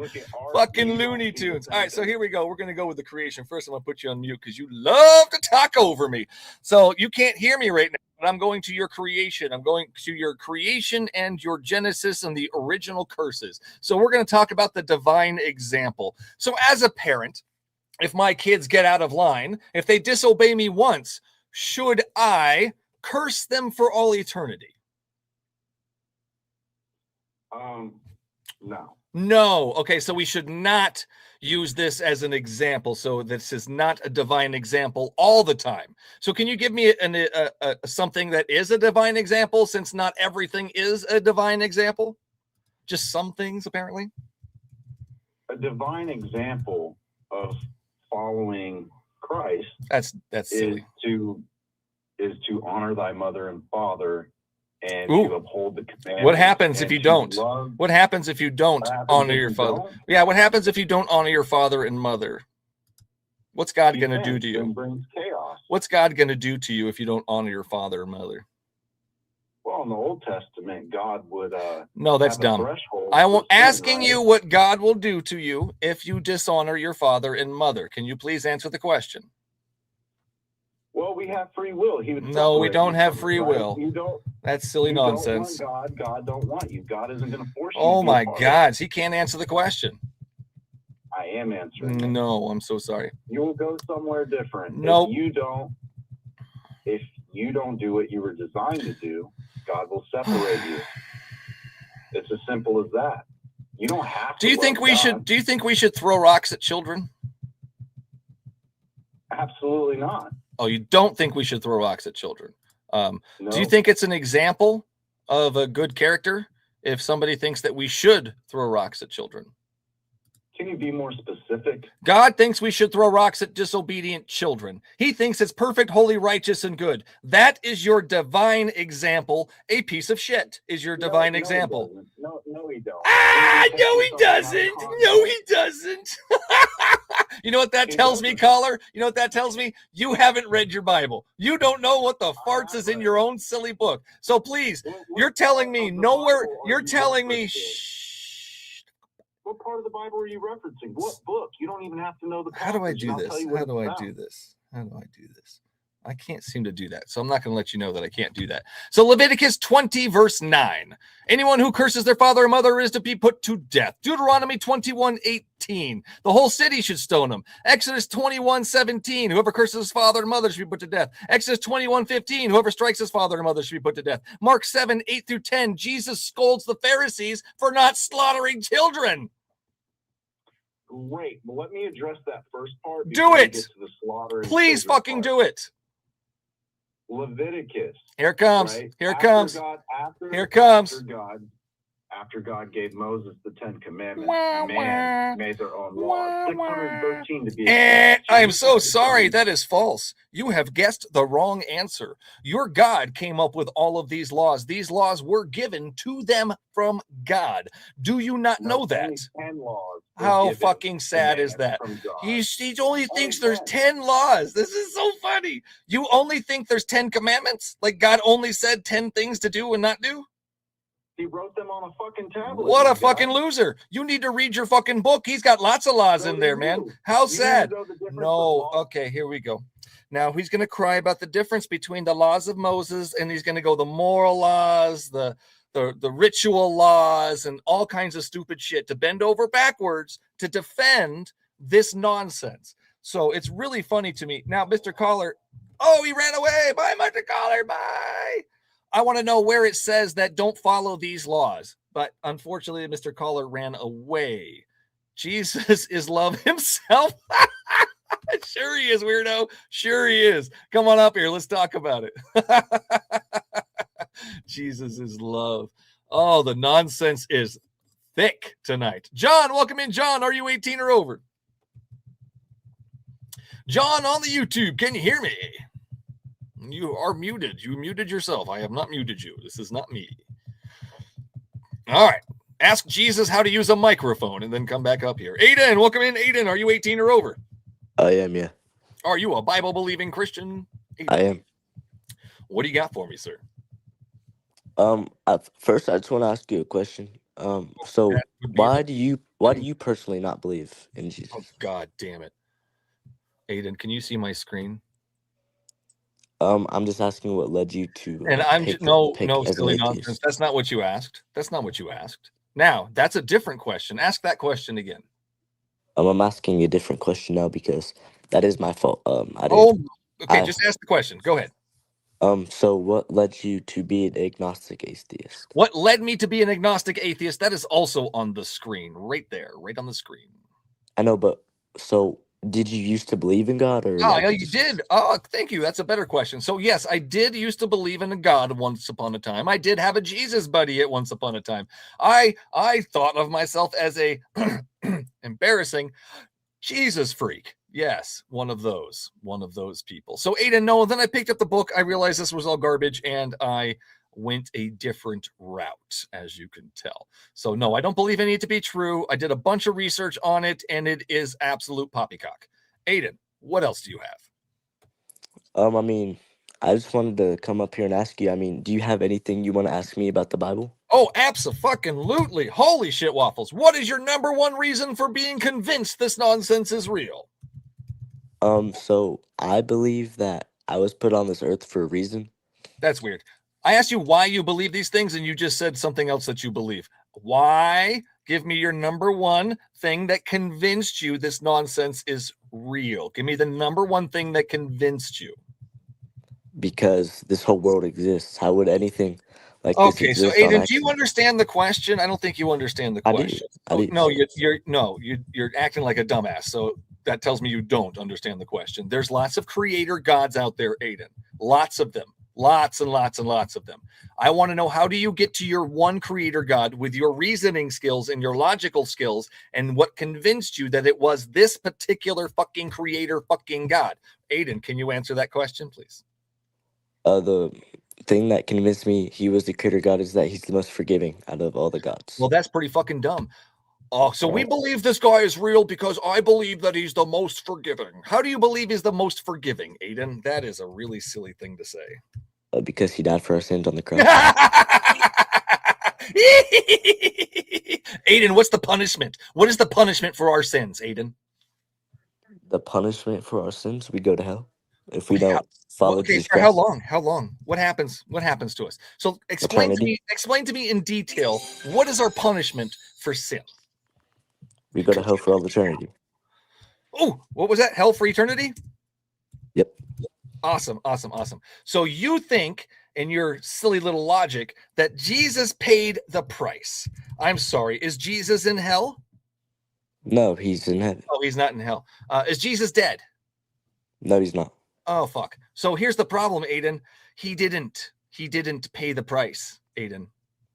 Fucking Looney Tunes. All right, so here we go. We're going to go with the creation. First, I'm going to put you on mute because you love to talk over me. So you can't hear me right now, but I'm going to your creation. I'm going to your creation and your Genesis and the original curses. So we're going to talk about the divine example. So as a parent, if my kids get out of line, if they disobey me once, should I curse them for all eternity? No. No. Okay, so we should not use this as an example. So this is not a divine example all the time. So can you give me something that is a divine example, since not everything is a divine example? Just some things, apparently. A divine example of following Christ. That's silly. is to honor thy mother and father. And to uphold the commandments. What happens if you don't? What happens if you don't honor your father? Yeah, what happens if you don't honor your father and mother? What's God going to do to you? It brings chaos. What's God going to do to you if you don't honor your father or mother? Well, in the Old Testament, God would no, that's dumb. I'm asking you what God will do to you if you dishonor your father and mother. Can you please answer the question? Well, we have free will. No, we don't have free will. You don't. That's silly nonsense. Don't want God don't want you. God isn't going to force you. Oh my God, he can't answer the question. I am answering. No, I'm so sorry. You will go somewhere different. Nope. If you don't do what you were designed to do, God will separate you. It's as simple as that. You don't have to. Do you think we should throw rocks at children? Absolutely not. Oh, you don't think we should throw rocks at children? No. Do you think it's an example of a good character if somebody thinks that we should throw rocks at children? Can you be more specific? God thinks we should throw rocks at disobedient children. He thinks it's perfect, holy, righteous, and good. That is your divine example. A piece of shit is your divine example. No, he don't. No, he doesn't. No, he doesn't. You know what that tells me, caller? You know what that tells me? You haven't read your Bible. You don't know what the farts is in your own silly book. So please, you're telling me nowhere. You're telling me. Shh. What part of the Bible are you referencing? What book? You don't even have to know the passage. How do I do this? How do I do this? How do I do this? I can't seem to do that. So I'm not going to let you know that I can't do that. So Leviticus 20, verse 9. Anyone who curses their father or mother is to be put to death. Deuteronomy 21:18. The whole city should stone him. Exodus 21:17. Whoever curses his father or mother should be put to death. Exodus 21:15. Whoever strikes his father or mother should be put to death. Mark 7:8-10. Jesus scolds the Pharisees for not slaughtering children. Great. Well, let me address that first part. Do it. Get to the slaughter. Please fucking do it. Leviticus. Here it comes. Right? Here it comes. Here it comes. After God gave Moses the 10 Commandments, man made their own laws. 613 to be exact. I am so sorry. That is false. You have guessed the wrong answer. Your God came up with all of these laws. These laws were given to them from God. Do you not know that? 10 laws. How fucking sad is that? He only thinks there's 10 laws. This is so funny. You only think there's 10 commandments? Like God only said 10 things to do and not do? He wrote them on a fucking tablet. What a fucking loser. You need to read your fucking book. He's got lots of laws in there, man. How sad. No. Okay, here we go. Now he's going to cry about the difference between the laws of Moses, and he's going to go the moral laws, the ritual laws, and all kinds of stupid shit to bend over backwards to defend this nonsense. So it's really funny to me. Now, Mr. Caller, oh, he ran away. Bye, Mr. Caller. Bye. I want to know where it says that don't follow these laws. But unfortunately, Mr. Caller ran away. Jesus is love himself. Sure he is, weirdo. Sure he is. Come on up here. Let's talk about it. Jesus is love. Oh, the nonsense is thick tonight. John, welcome in. John, are you 18 or over? John on the YouTube, can you hear me? You are muted. You muted yourself. I have not muted you. This is not me. All right. Ask Jesus how to use a microphone and then come back up here. Aiden, welcome in. Aiden, are you 18 or over? I am, yeah. Are you a Bible-believing Christian? Aiden? I am. What do you got for me, sir? First, I just want to ask you a question. So why do you personally not believe in Jesus? Oh, God damn it. Aiden, can you see my screen? I'm just asking what led you to. And I'm just, no silly nonsense. That's not what you asked. That's not what you asked. Now, that's a different question. Ask that question again. I'm asking you a different question now because that is my fault. Just ask the question. Go ahead. So what led you to be an agnostic atheist? What led me to be an agnostic atheist? That is also on the screen, right there, right on the screen. I know, but so did you used to believe in God, or? Oh, you did. Oh, thank you. That's a better question. So yes, I did used to believe in a God once upon a time. I did have a Jesus buddy at once upon a time. I thought of myself as a embarrassing Jesus freak. Yes, one of those people. So Aiden, no, then I picked up the book. I realized this was all garbage, and I went a different route, as you can tell. So no, I don't believe any of it to be true. I did a bunch of research on it, and it is absolute poppycock. Aiden, what else do you have? I mean, I just wanted to come up here and ask you, I mean, do you have anything you want to ask me about the Bible? Oh, abso-fucking-lutely. Holy shit waffles. What is your number one reason for being convinced this nonsense is real? So I believe that I was put on this earth for a reason. That's weird. I asked you why you believe these things, and you just said something else that you believe. Why? Give me your number one thing that convinced you this nonsense is real. Give me the number one thing that convinced you. Because this whole world exists. How would anything like this exist? Okay, so Aiden, do you understand the question? I don't think you understand the question. I do. No, you're acting like a dumbass. So that tells me you don't understand the question. There's lots of creator gods out there, Aiden. Lots of them. Lots and lots and lots of them. I want to know, how do you get to your one creator God with your reasoning skills and your logical skills, and what convinced you that it was this particular fucking creator fucking God? Aiden, can you answer that question, please? The thing that convinced me he was the creator God is that he's the most forgiving out of all the gods. Well, that's pretty fucking dumb. Oh, so we believe this guy is real because I believe that he's the most forgiving. How do you believe he's the most forgiving, Aiden? That is a really silly thing to say. Because he died for our sins on the cross. Aiden, what's the punishment? What is the punishment for our sins, Aiden? The punishment for our sins, we go to hell if we don't follow Jesus for Christ. how long? How long? What happens to us? So explain to me in detail, what is our punishment for sin? We go to hell for all eternity. Oh, what was that? Hell for eternity? Yep. Awesome. So you think, in your silly little logic, that Jesus paid the price. I'm sorry. Is Jesus in hell? No, he's in heaven. Oh, he's not in hell. Is Jesus dead? No, he's not. Oh, fuck. So here's the problem, Aiden. He didn't pay the price, Aiden.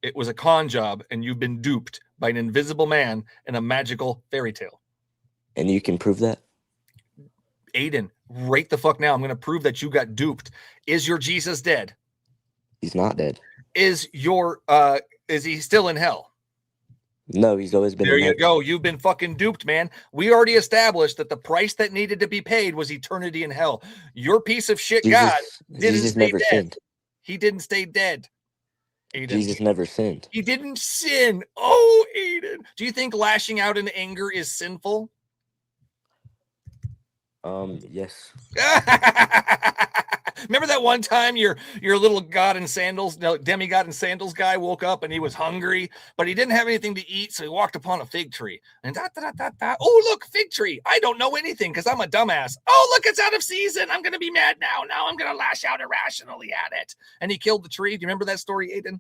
It was a con job, and you've been duped by an invisible man in a magical fairy tale. And you can prove that? Aiden, right the fuck now. I'm going to prove that you got duped. Is your Jesus dead? He's not dead. Is he still in hell? No, he's always been in heaven. There you go. You've been fucking duped, man. We already established that the price that needed to be paid was eternity in hell. Your piece of shit God didn't stay dead. Sinned. He didn't stay dead. Aiden. Jesus never sinned. He didn't sin. Oh, Aiden. Do you think lashing out in anger is sinful? Yes. Remember that one time your little God in sandals, demigod in sandals guy woke up and he was hungry, but he didn't have anything to eat, so he walked upon a fig tree. And oh, look, fig tree. I don't know anything because I'm a dumbass. Oh, look, it's out of season. I'm going to be mad now. Now I'm going to lash out irrationally at it. And he killed the tree. Do you remember that story, Aiden?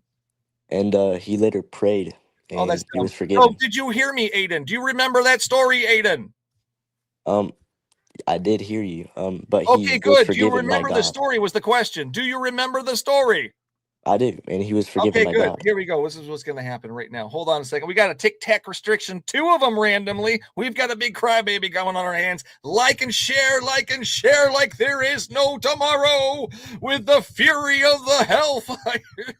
And he later prayed. And that's he was forgiven. Oh, did you hear me, Aiden? Do you remember that story, Aiden? I did hear you. But okay, he good. was Do you forgiven remember by the God. story? Was the question? Do you remember the story? I do, and he was forgiven by good. God. Here we go. This is what's going to happen right now. Hold on a second. We got a tic-tac restriction, 2 of them randomly. We've got a big crybaby going on our hands. Like and share like there is no tomorrow with the fury of the hellfire.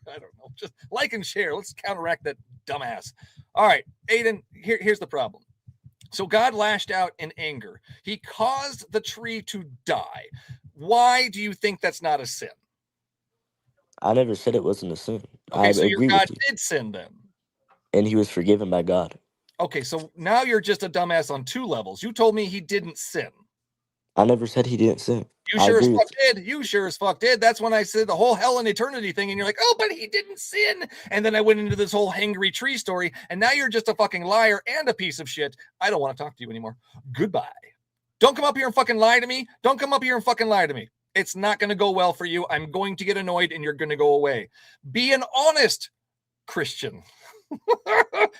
I don't know. Just like and share. Let's counteract that dumbass. All right, Aiden, here's the problem. So God lashed out in anger. He caused the tree to die. Why do you think that's not a sin? I never said it wasn't a sin. Okay, I so your agree God with you. did sin then. And he was forgiven by God. Okay, so now you're just a dumbass on 2 levels. You told me he didn't sin. I never said he didn't sin. You sure as fuck did. You sure as fuck did. That's when I said the whole hell and eternity thing, and you're like, oh, but he didn't sin. And then I went into this whole hangry tree story, and now you're just a fucking liar and a piece of shit. I don't want to talk to you anymore. Goodbye. Don't come up here and fucking lie to me. Don't come up here and fucking lie to me. It's not going to go well for you. I'm going to get annoyed, and you're going to go away. Be an honest Christian.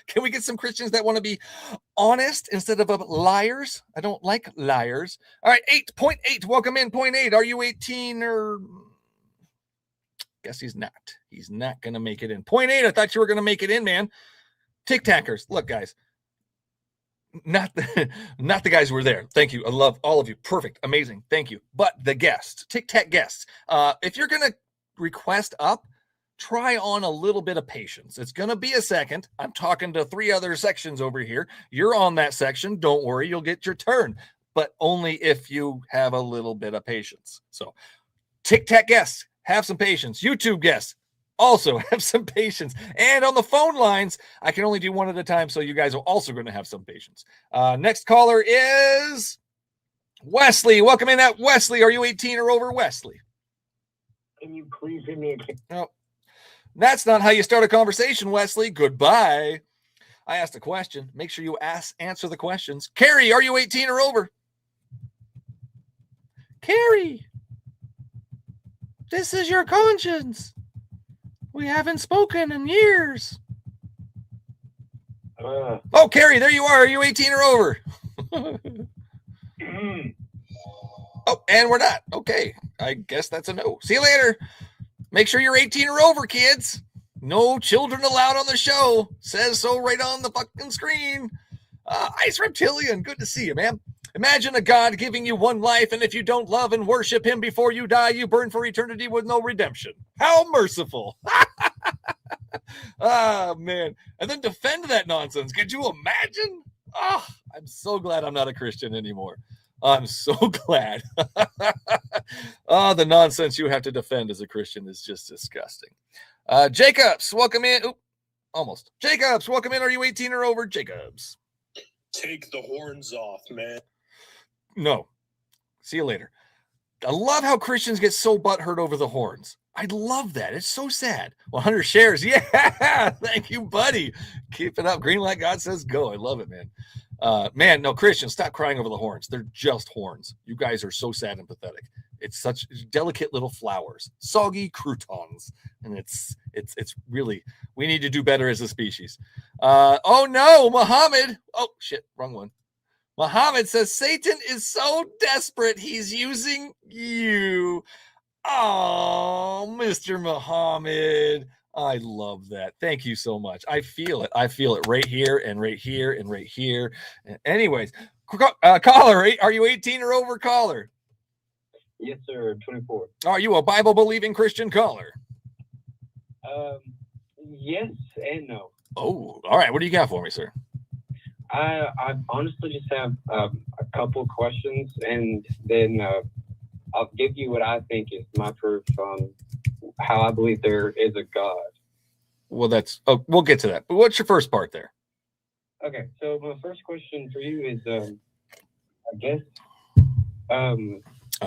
Can we get some Christians that want to be honest instead of liars? I don't like liars. All right, 8.8. Welcome in, 0.8. Are you 18 or... Guess he's not. He's not going to make it in. 0.8, I thought you were going to make it in, man. Tic-tackers. Look, guys. Not the guys who were there. Thank you. I love all of you. Perfect. Amazing. Thank you. But the guests, Tic-Tac guests, if you're going to request up, try on a little bit of patience. It's going to be a second. I'm talking to 3 other sections over here. You're on that section. Don't worry. You'll get your turn, but only if you have a little bit of patience. So Tic-Tac guests, have some patience. YouTube guests, also have some patience. And on the phone lines, I can only do 1 at a time, so you guys are also going to have some patience. Next caller is Wesley. Welcome in at Wesley. Are you 18 or over, Wesley? Can you please give me a chance? No. That's not how you start a conversation, Wesley. Goodbye. I asked a question. Make sure you answer the questions. Carrie, are you 18 or over? Carrie, this is your conscience. We haven't spoken in years. Oh, Carrie, there you are. Are you 18 or over? Oh, and we're not. Okay. I guess that's a no. See you later. Make sure you're 18 or over, kids. No children allowed on the show. Says so right on the fucking screen. Ice Reptilian, good to see you, man. Imagine a God giving you 1 life, and if you don't love and worship him before you die, you burn for eternity with no redemption. How merciful. Oh, man. And then defend that nonsense. Could you imagine? Oh, I'm so glad I'm not a Christian anymore. I'm so glad. Oh, the nonsense you have to defend as a Christian is just disgusting. Jacobs, welcome in. Oop, almost. Jacobs, welcome in. Are you 18 or over? Jacobs. Take the horns off, man. No. See you later. I love how Christians get so butthurt over the horns. I love that. It's so sad. 100 shares. Yeah. Thank you, buddy. Keep it up. Green light God says go. I love it, man. Man, no, Christians, stop crying over the horns. They're just horns. You guys are so sad and pathetic. It's such delicate little flowers, soggy croutons. And it's really, we need to do better as a species. Oh no, Muhammad. Oh shit, wrong one. Muhammad says Satan is so desperate he's using you. Oh, Mr. Muhammad. I love that. Thank you so much. I feel it. I feel it right here and right here and right here. Anyways, caller, are you 18 or over, caller? Yes, sir. 24. Are you a Bible-believing Christian caller? Yes and no. Oh, all right. What do you got for me, sir? I honestly just have a couple questions, and then I'll give you what I think is my proof on how I believe there is a God. Well, we'll get to that. But what's your first part there? Okay, so my first question for you is, I guess,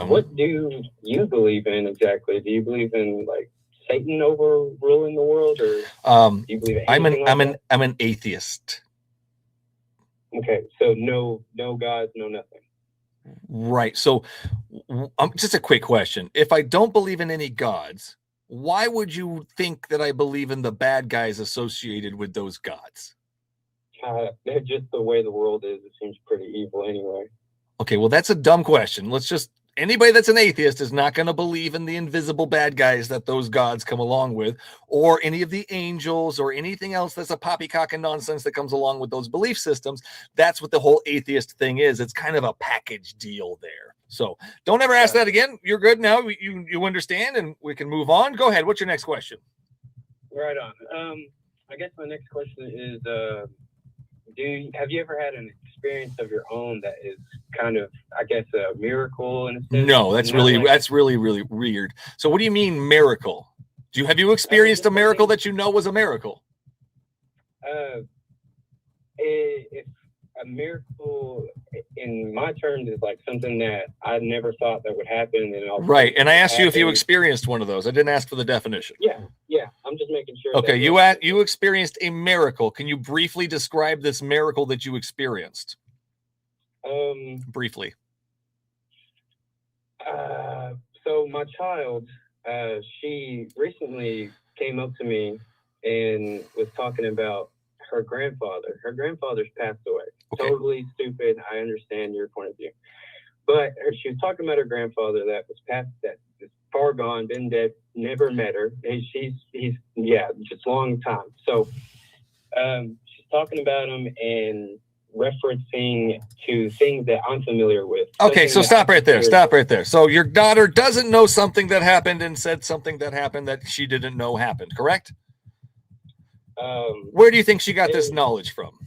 what do you believe in exactly? Do you believe in like Satan overruling the world, or do you believe in I'm an atheist. Okay, so no gods, no nothing. Right. So just a quick question. If I don't believe in any gods, why would you think that I believe in the bad guys associated with those gods? They're just the way the world is. It seems pretty evil anyway. Okay, well, that's a dumb question. Anybody that's an atheist is not going to believe in the invisible bad guys that those gods come along with, or any of the angels, or anything else that's a poppycock and nonsense that comes along with those belief systems. That's what the whole atheist thing is. It's kind of a package deal there. So don't ever ask that again. You're good now. You understand, and we can move on. Go ahead. What's your next question? Right on. I guess my next question is, have you ever had an experience of your own that is kind of, I guess, a miracle in a sense? No, that's really, really weird. So what do you mean miracle? Have you experienced a miracle that you know was a miracle? If a miracle in my terms is like something that I never thought that would happen. Right. And I asked you if you experienced one of those. I didn't ask for the definition. Yeah. I'm just making sure. Okay. You experienced a miracle. Can you briefly describe this miracle that you experienced? Briefly. So my child, she recently came up to me and was talking about her grandfather. Her grandfather's passed away. Okay. Totally stupid. I understand your point of view. But she was talking about her grandfather that was passed, that is far gone, been dead, never met her. And he's just long time. So she's talking about him and referencing to things that I'm familiar with. Okay, so stop right there. So your daughter doesn't know something that happened and said something that happened that she didn't know happened, correct? Where do you think she got this knowledge from?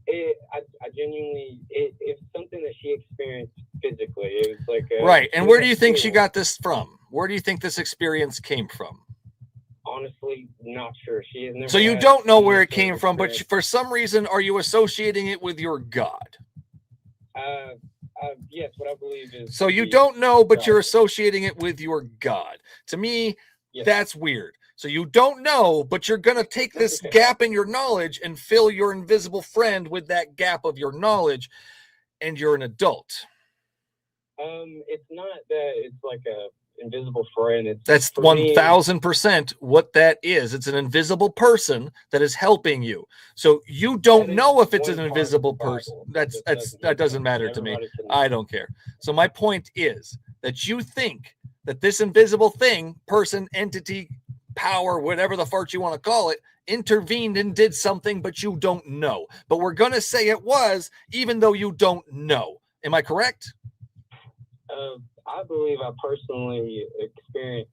I genuinely, it's something that she experienced physically. It was like right. And where do you think she got this from? Where do you think this experience came from? Honestly, not sure. She has never. So you don't know where it came from, but for some reason, are you associating it with your God? Yes, what I believe is. So you don't know, but you're associating it with your God. To me, that's weird. So you don't know, but you're going to take this gap in your knowledge and fill your invisible friend with that gap of your knowledge, and you're an adult. It's not that it's like a invisible friend. That's 1000% what that is. It's an invisible person that is helping you. So you don't know if it's an invisible person. That doesn't matter to me. I don't care. So my point is that you think that this invisible thing, person, entity, power, whatever the fart you want to call it, intervened and did something, but you don't know. But we're going to say it was, even though you don't know. Am I correct? I believe I personally experienced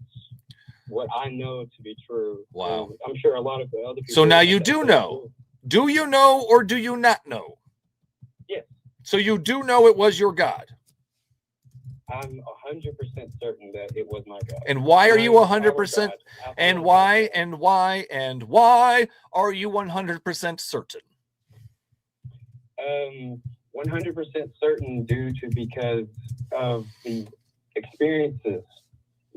what I know to be true. Wow. And I'm sure a lot of the other people. So now you do know. Do you know or do you not know? Yes. So you do know it was your God. I'm 100% certain that it was my God. And why are you 100%? And why are you 100% certain? 100% certain because of the experiences.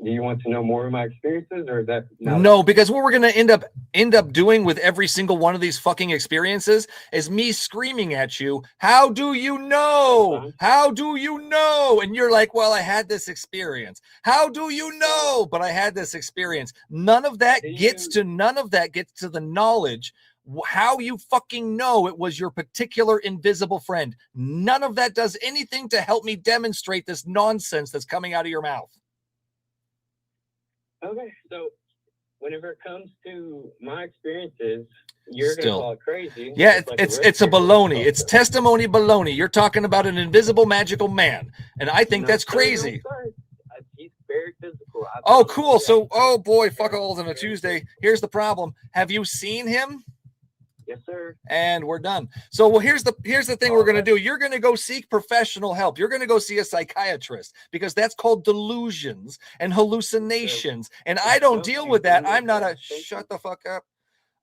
Do you want to know more of my experiences, or is that no? Because what we're going to end up doing with every single one of these fucking experiences is me screaming at you, how do you know? How do you know? And you're like, well, I had this experience. How do you know? But I had this experience. None of that gets to the knowledge. How you fucking know it was your particular invisible friend. None of that does anything to help me demonstrate this nonsense that's coming out of your mouth. Okay, so whenever it comes to my experiences, you're going to call it crazy. Yeah, it's a baloney. It's testimony baloney. You're talking about an invisible magical man, and I think that's crazy. He's very physical. Oh, cool. So, oh boy, fuck all on a Tuesday. Here's the problem. Have you seen him? Yes, sir. And we're done. So, well, here's the thing we're going to do. You're going to go seek professional help. You're going to go see a psychiatrist because that's called delusions and hallucinations. And I don't deal with that. I'm not a shut the fuck up.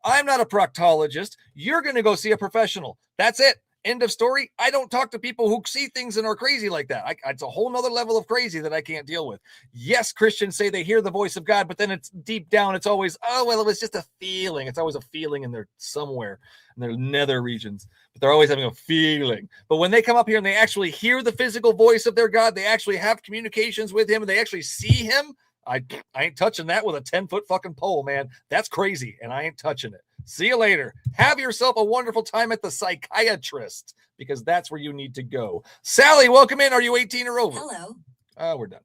I'm not a proctologist. You're going to go see a professional. That's it. End of story. I don't talk to people who see things and are crazy like that. It's a whole nother level of crazy that I can't deal with. Yes, Christians say they hear the voice of God, but then it's deep down. It's always, oh, well, it was just a feeling. It's always a feeling in there somewhere in their nether regions, but they're always having a feeling. But when they come up here and they actually hear the physical voice of their God, they actually have communications with him and they actually see him. I ain't touching that with a 10-foot fucking pole, man. That's crazy. And I ain't touching it. See you later. Have yourself a wonderful time at the psychiatrist because that's where you need to go. Sally, welcome in. Are you 18 or over? Hello. We're done.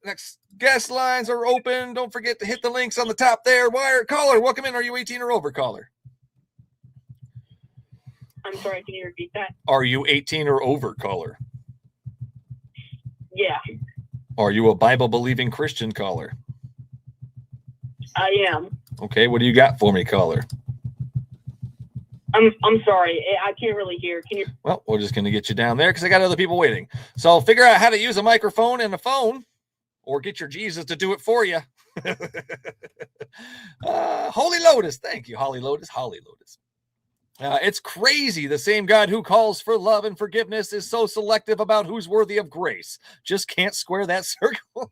Next guest lines are open. Don't forget to hit the links on the top there. Wire caller, welcome in. Are you 18 or over, caller? I'm sorry, can you repeat that? Are you 18 or over, caller? Yeah, Are you a Bible-believing Christian, caller? I am. Okay, what do you got for me, caller? I'm sorry, I can't really hear. Can you? Well, we're just going to get you down there because I got other people waiting. So figure out how to use a microphone and a phone, or get your Jesus to do it for you. Holy Lotus, thank you, Holly Lotus. It's crazy. The same God who calls for love and forgiveness is so selective about who's worthy of grace. Just can't square that circle.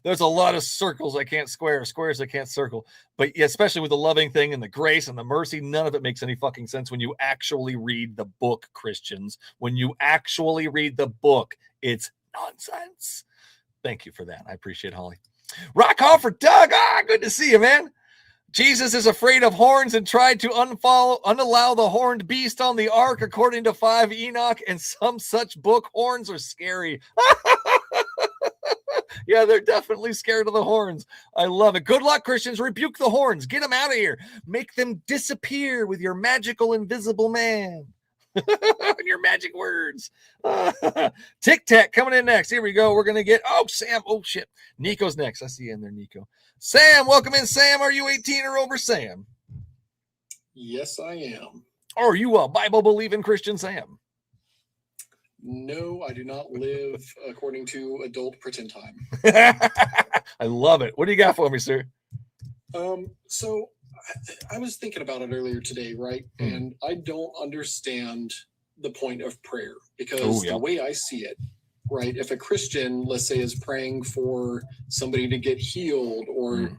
There's a lot of circles I can't square, squares I can't circle. But especially with the loving thing and the grace and the mercy, none of it makes any fucking sense when you actually read the book, Christians. When you actually read the book, it's nonsense. Thank you for that. I appreciate it, Holly. Rock on for Doug. Good to see you, man. Jesus is afraid of horns and tried to unallow the horned beast on the ark, according to 5 Enoch, and some such book. Horns are scary. Yeah, they're definitely scared of the horns. I love it. Good luck, Christians. Rebuke the horns. Get them out of here. Make them disappear with your magical invisible man. Your magic words. Tic Tac coming in next. Here we go. We're going to get, Sam. Oh, shit. Nico's next. I see you in there, Nico. Sam, welcome in, Sam. Are you 18 or over, Sam? Yes, I am. Are you a Bible-believing Christian, Sam? No, I do not live according to adult pretend time. I love it. What do you got for me, sir? So I was thinking about it earlier today, right? And I don't understand the point of prayer because the way I see it, right? If a Christian, let's say, is praying for somebody to get healed or,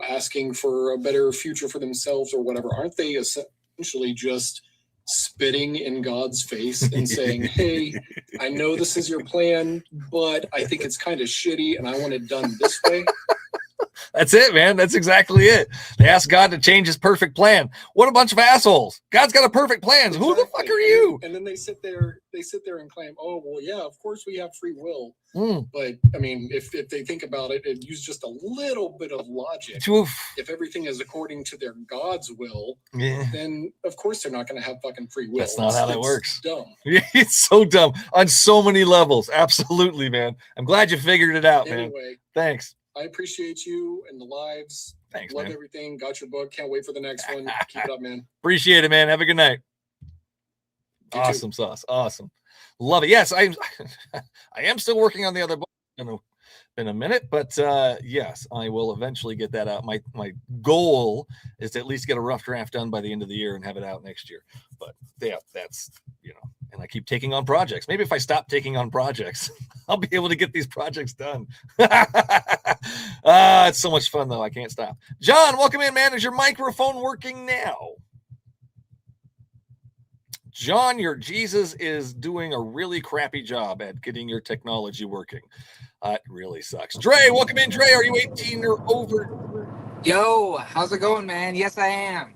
asking for a better future for themselves or whatever, aren't they essentially just spitting in God's face and saying, hey, I know this is your plan, but I think it's kind of shitty and I want it done this way? That's it, man. That's exactly it. They ask God to change his perfect plan. What a bunch of assholes. God's got a perfect plan. Exactly. Who the fuck are you? And then they sit there and claim, oh, well, yeah, of course we have free will. But I mean, if they think about it and use just a little bit of logic, if everything is according to their God's will, then of course they're not going to have fucking free will. That's not how that works. Dumb. It's so dumb on so many levels. Absolutely, man. I'm glad you figured it out, man. Thanks. I appreciate you and the lives. Thanks, Love man. everything. Got your book. Can't wait for the next one. Keep it up, man. Appreciate it, man. Have a good night. Awesome sauce. Awesome. Love it. Yes, I am still working on the other book. Been a minute, but yes, I will eventually get that out. My goal is to at least get a rough draft done by the end of the year and have it out next year. But yeah, that's, and I keep taking on projects. Maybe if I stop taking on projects, I'll be able to get these projects done. It's so much fun though. I can't stop. John, welcome in, man. Is your microphone working now? John, your Jesus is doing a really crappy job at getting your technology working. It really sucks. Dre, welcome in, Dre. Are you 18 or over? Yo, how's it going, man? Yes, I am.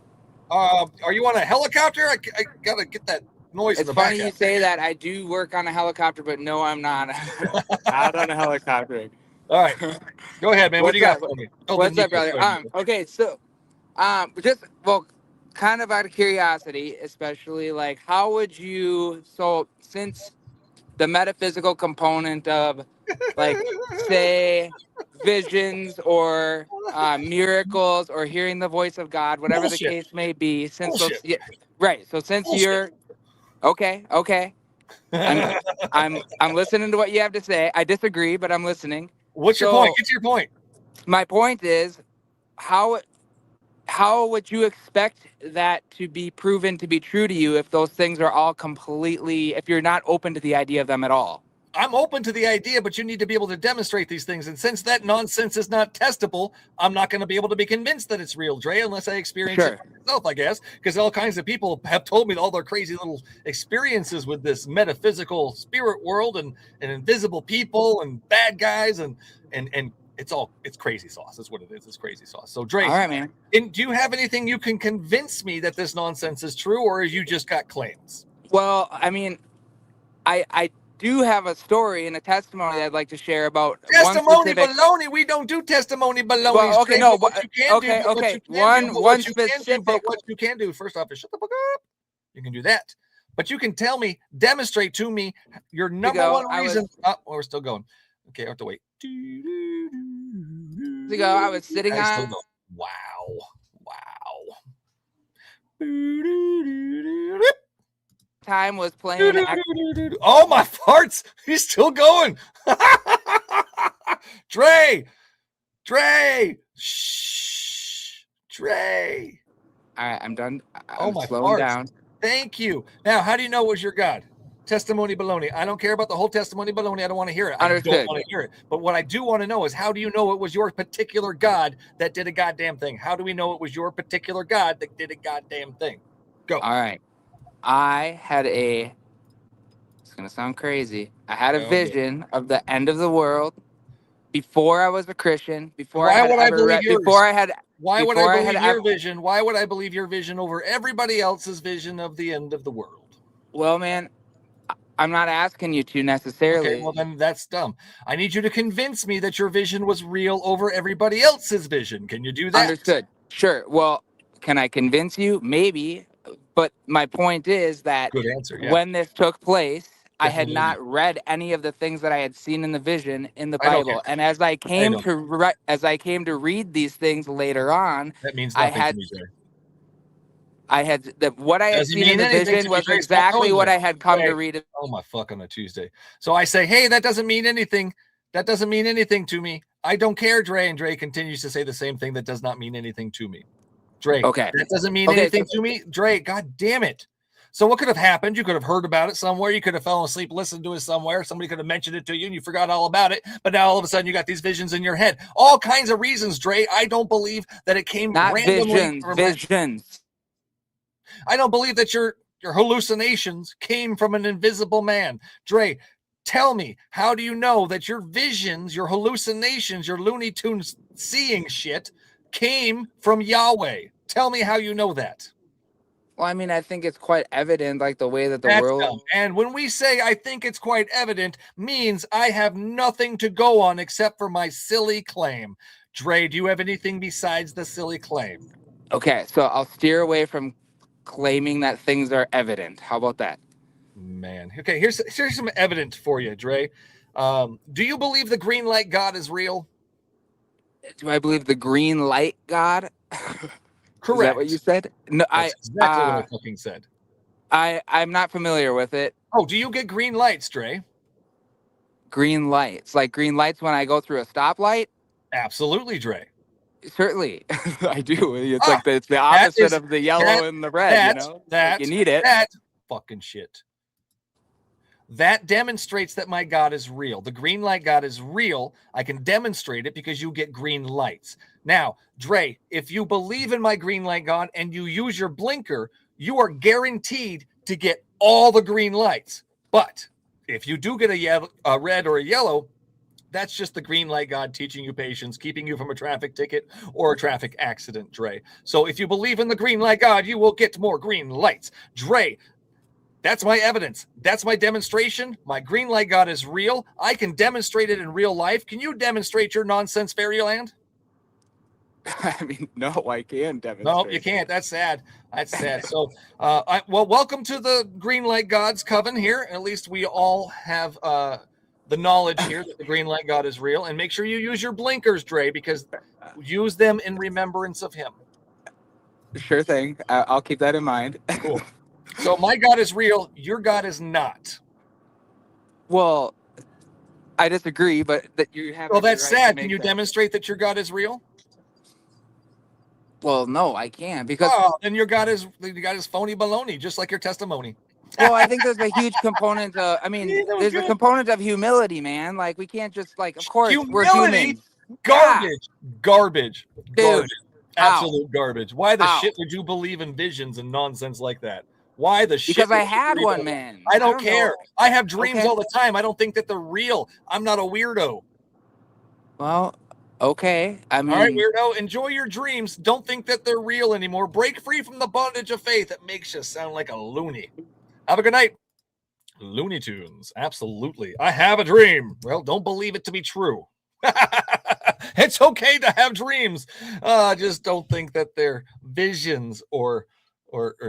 Are you on a helicopter? I gotta get that noise in the back. It's funny you say that. I do work on a helicopter, but no, I'm not. Not on a helicopter. All right. Go ahead, man. What do you got for me? What's up, brother? Okay, so kind of out of curiosity, especially, like, how would you, since the metaphysical component of, like, say, visions or miracles or hearing the voice of God, whatever the case may be, since those, right, so since you're okay, I'm listening to what you have to say. I disagree, but I'm listening. What's your point? Get to your point. My point is, how would you expect that to be proven to be true to you if those things are all completely, if you're not open to the idea of them at all? I'm open to the idea, but you need to be able to demonstrate these things. And since that nonsense is not testable, I'm not going to be able to be convinced that it's real, Dre, unless I experience it myself, I guess, because all kinds of people have told me all their crazy little experiences with this metaphysical spirit world and invisible people and bad guys and it's crazy sauce. That's what it is. It's crazy sauce. So, Dre, all right, man. Do you have anything you can convince me that this nonsense is true, or you just got claims? Well, I mean, I do have a story and a testimony I'd like to share about testimony baloney. We don't do testimony baloney. Well, okay, no, but okay. One specific. What you can do, first off, is shut the fuck up. You can do that, but you can tell me, demonstrate to me your number one reason. We're still going. Okay, I have to wait. I was sitting on. Wow. Time was playing. Oh, my farts! He's still going. Dre. Shh. Dre. All right, I'm done. I'm my slowing farts. Down. Thank you. Now, how do you know it was your God? Testimony baloney. I don't care about the whole testimony baloney. I don't want to hear it. Understood. I don't want to hear it. But what I do want to know is, how do you know it was your particular God that did a goddamn thing? How do we know it was your particular God that did a goddamn thing? Go. All right. I had it's going to sound crazy. I had a vision of the end of the world before I was a Christian, Why would I believe your vision? Why would I believe your vision over everybody else's vision of the end of the world? Well, man, I'm not asking you to necessarily. Okay, well, then that's dumb. I need you to convince me that your vision was real over everybody else's vision. Can you do that? Understood. Sure. Well, can I convince you? Maybe. But my point is that good answer, yeah. When this took place, I had not read any of the things that I had seen in the vision in the Bible. And as I came to read these things later on, that means nothing to me, Jay. What I had seen in the vision was exactly what I had come to read. Oh my fuck, on a Tuesday. So I say, hey, that doesn't mean anything. That doesn't mean anything to me. I don't care, Dre. And Dre continues to say the same thing. That does not mean anything to me. Dre, okay. That doesn't mean anything to me. Dre, God damn it. So what could have happened? You could have heard about it somewhere. You could have fallen asleep, listened to it somewhere. Somebody could have mentioned it to you and you forgot all about it. But now all of a sudden you got these visions in your head. All kinds of reasons, Dre. I don't believe that it came randomly. Visions. I don't believe that your hallucinations came from an invisible man. Dre, Tell me, how do you know that your visions, your hallucinations, your Looney Tunes seeing shit came from Yahweh? Tell me how you know that. Well, I mean, I think it's quite evident, like the way that the That's world. dumb. And when we say I think it's quite evident, means I have nothing to go on except for my silly claim. Dre, do you have anything besides the silly claim? Okay, so I'll steer away from claiming that things are evident. How about that? Man. Okay, here's some evidence for you, Dre. Do you believe the green light God is real? Do I believe the green light God? Correct. Is that what you said? No, That's exactly what I fucking said. I'm not familiar with it. Oh, do you get green lights, Dre? Green lights, like green lights when I go through a stoplight? Absolutely, Dre. Certainly, I do. It's like it's the opposite of the yellow and the red. Like you need it. That fucking shit. That demonstrates that my God is real. The green light God is real. I can demonstrate it because you get green lights. Now, Dre, if you believe in my green light God and you use your blinker, you are guaranteed to get all the green lights. But if you do get a red or a yellow, that's just the green light God teaching you patience, keeping you from a traffic ticket or a traffic accident, Dre. So if you believe in the green light God, you will get more green lights. Dre, that's my evidence. That's my demonstration. My green light God is real. I can demonstrate it in real life. Can you demonstrate your nonsense fairyland? I mean, no, I can't demonstrate. No, you can't. That's sad. That's sad. So, well, welcome to the green light God's coven here. At least we all have the knowledge here that the green light God is real. And make sure you use your blinkers, Dre, because use them in remembrance of him. Sure thing. I'll keep that in mind. Cool. So my God is real. Your God is not. Well, I disagree, but that you have. Well, that's sad. Can you demonstrate that your God is real? Well, no, I can't because. Oh, then your God is phony baloney, just like your testimony. Well, I think there's a huge component of. I mean, there's a component of humility, man. Like we can't just like. Of course, we're humans. Garbage. Yeah. Garbage. Dude. Absolute garbage. Why the shit would you believe in visions and nonsense like that? Why the shit? Because I had one, man. I don't care. Know. I have dreams all the time. I don't think that they're real. I'm not a weirdo. Well, okay. I mean, all right, weirdo. Enjoy your dreams. Don't think that they're real anymore. Break free from the bondage of faith. It makes you sound like a loony. Have a good night. Looney Tunes. Absolutely. I have a dream. Well, don't believe it to be true. It's okay to have dreams. Just don't think that they're visions or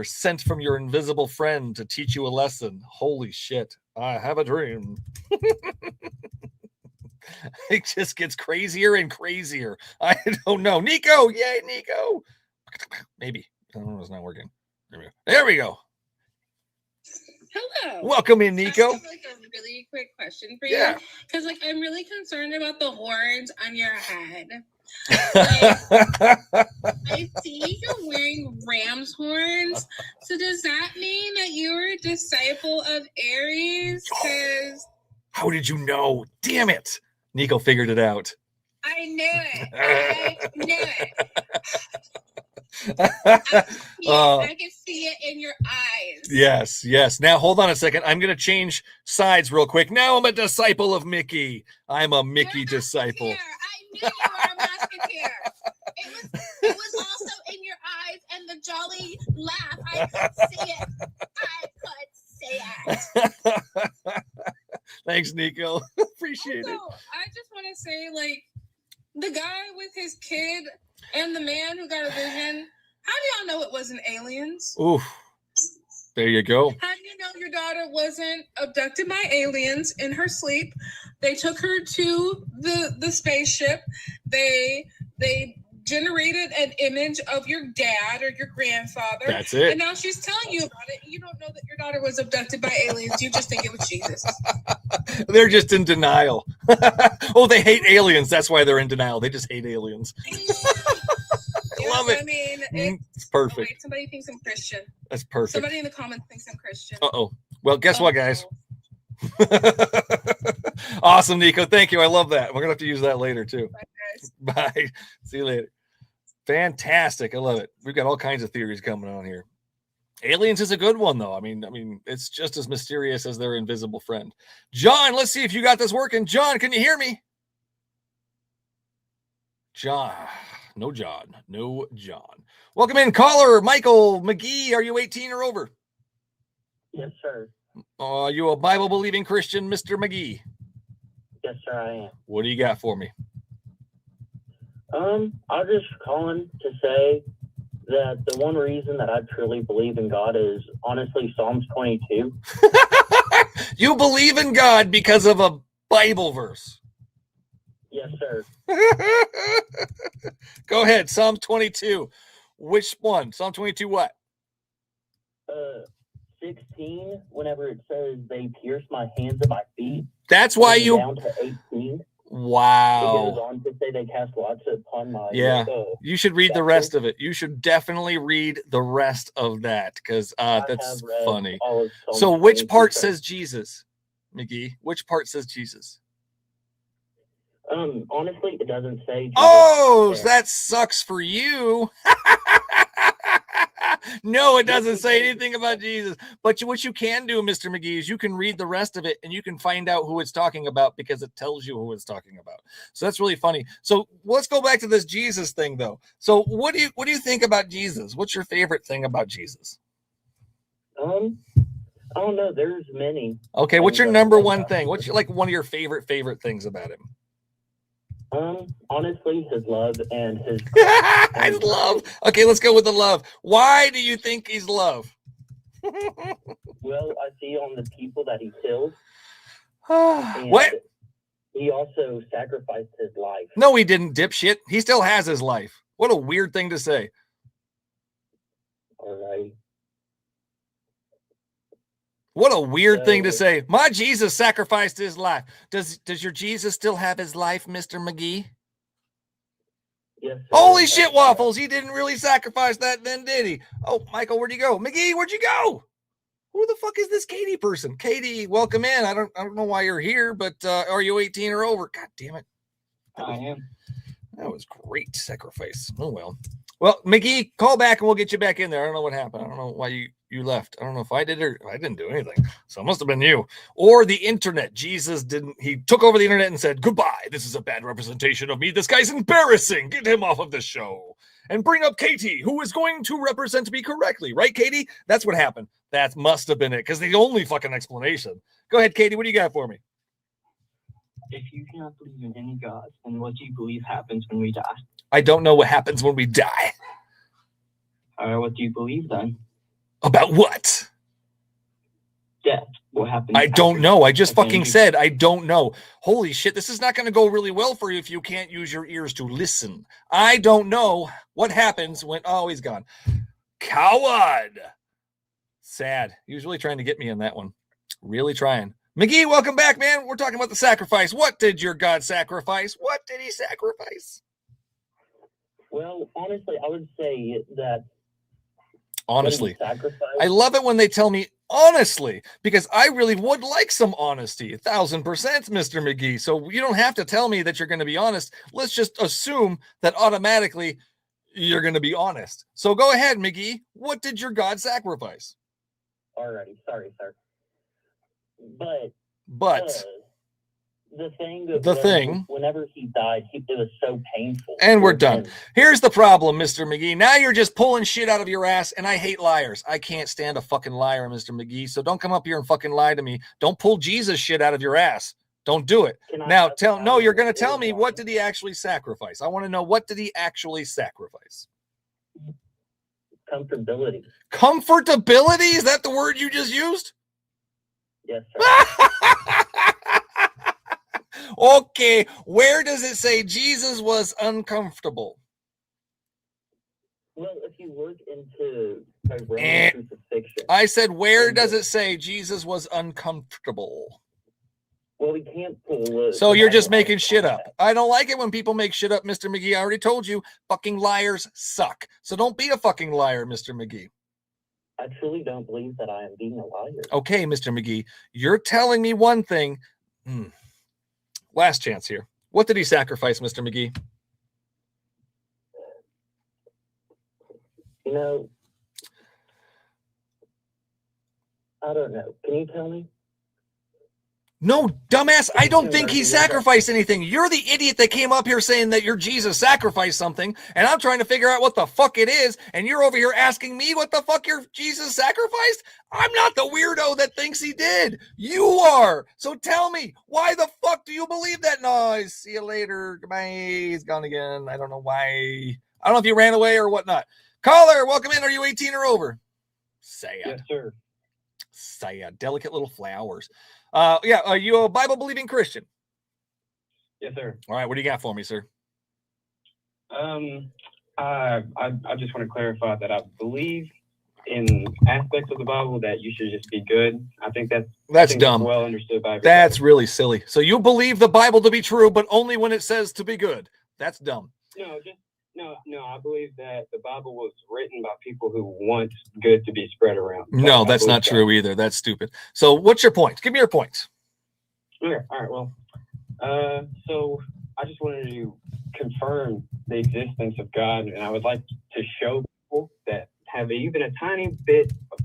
sent from your invisible friend to teach you a lesson. Holy shit. I have a dream. It just gets crazier and crazier. I don't know. Nico. Yay, Nico. Maybe. I don't know. It's not working. There we go. Hello. Welcome in, Nico. I have like a really quick question for you. Because like I'm really concerned about the horns on your head. I see you're wearing ram's horns. So does that mean that you're a disciple of Aries? Because how did you know? Damn it. Nico figured it out. I knew it. I knew it. I can see it in your eyes. Yes. Now, hold on a second. I'm going to change sides real quick. Now I'm a disciple of Mickey. I'm a Mickey disciple. I knew you were a musketeer. It was also in your eyes and the jolly laugh. I could see it. Thanks, Nico. Appreciate it. I just want to say, like, the guy with his kid and the man who got a vision, how do y'all know it wasn't aliens? Oof. There you go. How do you know your daughter wasn't abducted by aliens in her sleep? They took her to the spaceship. They generated an image of your dad or your grandfather. That's it. And now she's telling you about it. You don't know that your daughter was abducted by aliens. You just think it was Jesus. They're just in denial. Oh, they hate aliens. That's why they're in denial. They just hate aliens. Love it. I mean, it's perfect. Oh, wait, somebody thinks I'm Christian. That's perfect. Somebody in the comments thinks I'm Christian. Uh-oh. Well, guess what, guys? Awesome, Nico. Thank you. I love that. We're going to have to use that later, too. Bye, guys. Bye. See you later. Fantastic. I love it. We've got all kinds of theories coming on here. Aliens is a good one, though. I mean, it's just as mysterious as their invisible friend. John, let's see if you got this working. John, can you hear me? John. No John. No John. Welcome in, caller Michael McGee. Are you 18 or over? Yes, sir. Are you a Bible-believing Christian, Mr. McGee? Yes, sir, I am. What do you got for me? I was just calling to say that the one reason that I truly believe in God is honestly Psalms 22. You believe in God because of a Bible verse. Yes, sir. Go ahead, Psalm 22. Which one? Psalm 22 what? 16, whenever it says they pierce my hands and my feet. That's why you... Down to 18. Wow. It goes on to say they cast lots upon my... Yeah, you should read the rest of it. You should definitely read the rest of that, because that's funny. So which part says Jesus, McGee? Which part says Jesus? Honestly, it doesn't say Jesus. Oh, that sucks for you. No, it doesn't say anything about Jesus. But what you can do, Mr. McGee, is you can read the rest of it and you can find out who it's talking about because it tells you who it's talking about. So that's really funny. So let's go back to this Jesus thing, though. So what do you think about Jesus? What's your favorite thing about Jesus? I don't know. There's many. Okay, what's your number one thing? What's like one of your favorite things about him? Honestly, his love and his... His love. Okay, let's go with the love. Why do you think he's love? Well, I see on the people that he killed. What? He also sacrificed his life. No, he didn't, dipshit. He still has his life. What a weird thing to say. All right. What a weird thing to say. My Jesus sacrificed his life. Does your Jesus still have his life, Mr. McGee? Yes. Sir. Holy shit, Waffles. He didn't really sacrifice that then, did he? Oh, Michael, where'd you go? McGee, where'd you go? Who the fuck is this Katie person? Katie, welcome in. I don't know why you're here, but are you 18 or over? God damn it. I am. That was great sacrifice. Oh, well. Well, McGee, call back and we'll get you back in there. I don't know what happened. I don't know why you left. I don't know if I did or I didn't do anything. So it must have been you or the internet. Jesus didn't. He took over the internet and said, goodbye. This is a bad representation of me. This guy's embarrassing. Get him off of the show and bring up Katie, who is going to represent me correctly. Right, Katie? That's what happened. That must have been it because the only fucking explanation. Go ahead, Katie. What do you got for me? If you cannot believe in any God, then what do you believe happens when we die? I don't know what happens when we die. What do you believe then? About what? Death. What happens? I don't know. I just fucking said I don't know. Holy shit, this is not going to go really well for you if you can't use your ears to listen. I don't know what happens when... Oh, he's gone. Coward. Sad. He was really trying to get me on that one. Really trying. McGee, welcome back, man. We're talking about the sacrifice. What did your God sacrifice? What did he sacrifice? Well, honestly, I would say that... Honestly. I love it when they tell me honestly, because I really would like some honesty. 1000%, Mr. McGee. So you don't have to tell me that you're going to be honest. Let's just assume that automatically you're going to be honest. So go ahead, McGee. What did your God sacrifice? Alrighty. Sorry, sir. But the thing, whenever he died, it was so painful. And we're done. Here's the problem, Mr. McGee. Now you're just pulling shit out of your ass, and I hate liars. I can't stand a fucking liar, Mr. McGee. So don't come up here and fucking lie to me. Don't pull Jesus shit out of your ass. Don't do it. Now you're going to tell me, what did he actually sacrifice? I want to know, what did he actually sacrifice? Comfortability. Comfortability? Is that the word you just used? Yes, sir. Okay, where does it say Jesus was uncomfortable? Well, if you look into the Roman crucifixion. I said, where does it say Jesus was uncomfortable? Well, we can't pull. So you're just making shit up. I don't like it when people make shit up, Mr. McGee. I already told you, fucking liars suck. So don't be a fucking liar, Mr. McGee. I truly don't believe that I am being a liar. Okay, Mr. McGee, you're telling me one thing. Last chance here. What did he sacrifice, Mr. McGee? You know, I don't know. Can you tell me? No, dumbass, I don't think he sacrificed anything. You're the idiot that came up here saying that your Jesus sacrificed something, and I'm trying to figure out what the fuck it is, and you're over here asking me what the fuck your Jesus sacrificed? I'm not the weirdo that thinks he did. You are. So tell me, why the fuck do you believe that? No, see you later. Goodbye. He's gone again. I don't know why. I don't know if he ran away or whatnot. Caller, welcome in. Are you 18 or over? Sad. Yes, sir. Sad. Delicate little flowers. Yeah, are you a Bible-believing Christian? Yes, sir. All right, what do you got for me, sir? I just want to clarify that I believe in aspects of the Bible that you should just be good. I think that's dumb. Well understood by everybody. That's really silly. So you believe the Bible to be true, but only when it says to be good. That's dumb. No, I believe that the Bible was written by people who want good to be spread around. So No, that's not true either. That's stupid. So what's your point? Give me your points. Okay, all right, well, so I just wanted to confirm the existence of God, and I would like to show people that have even a tiny bit of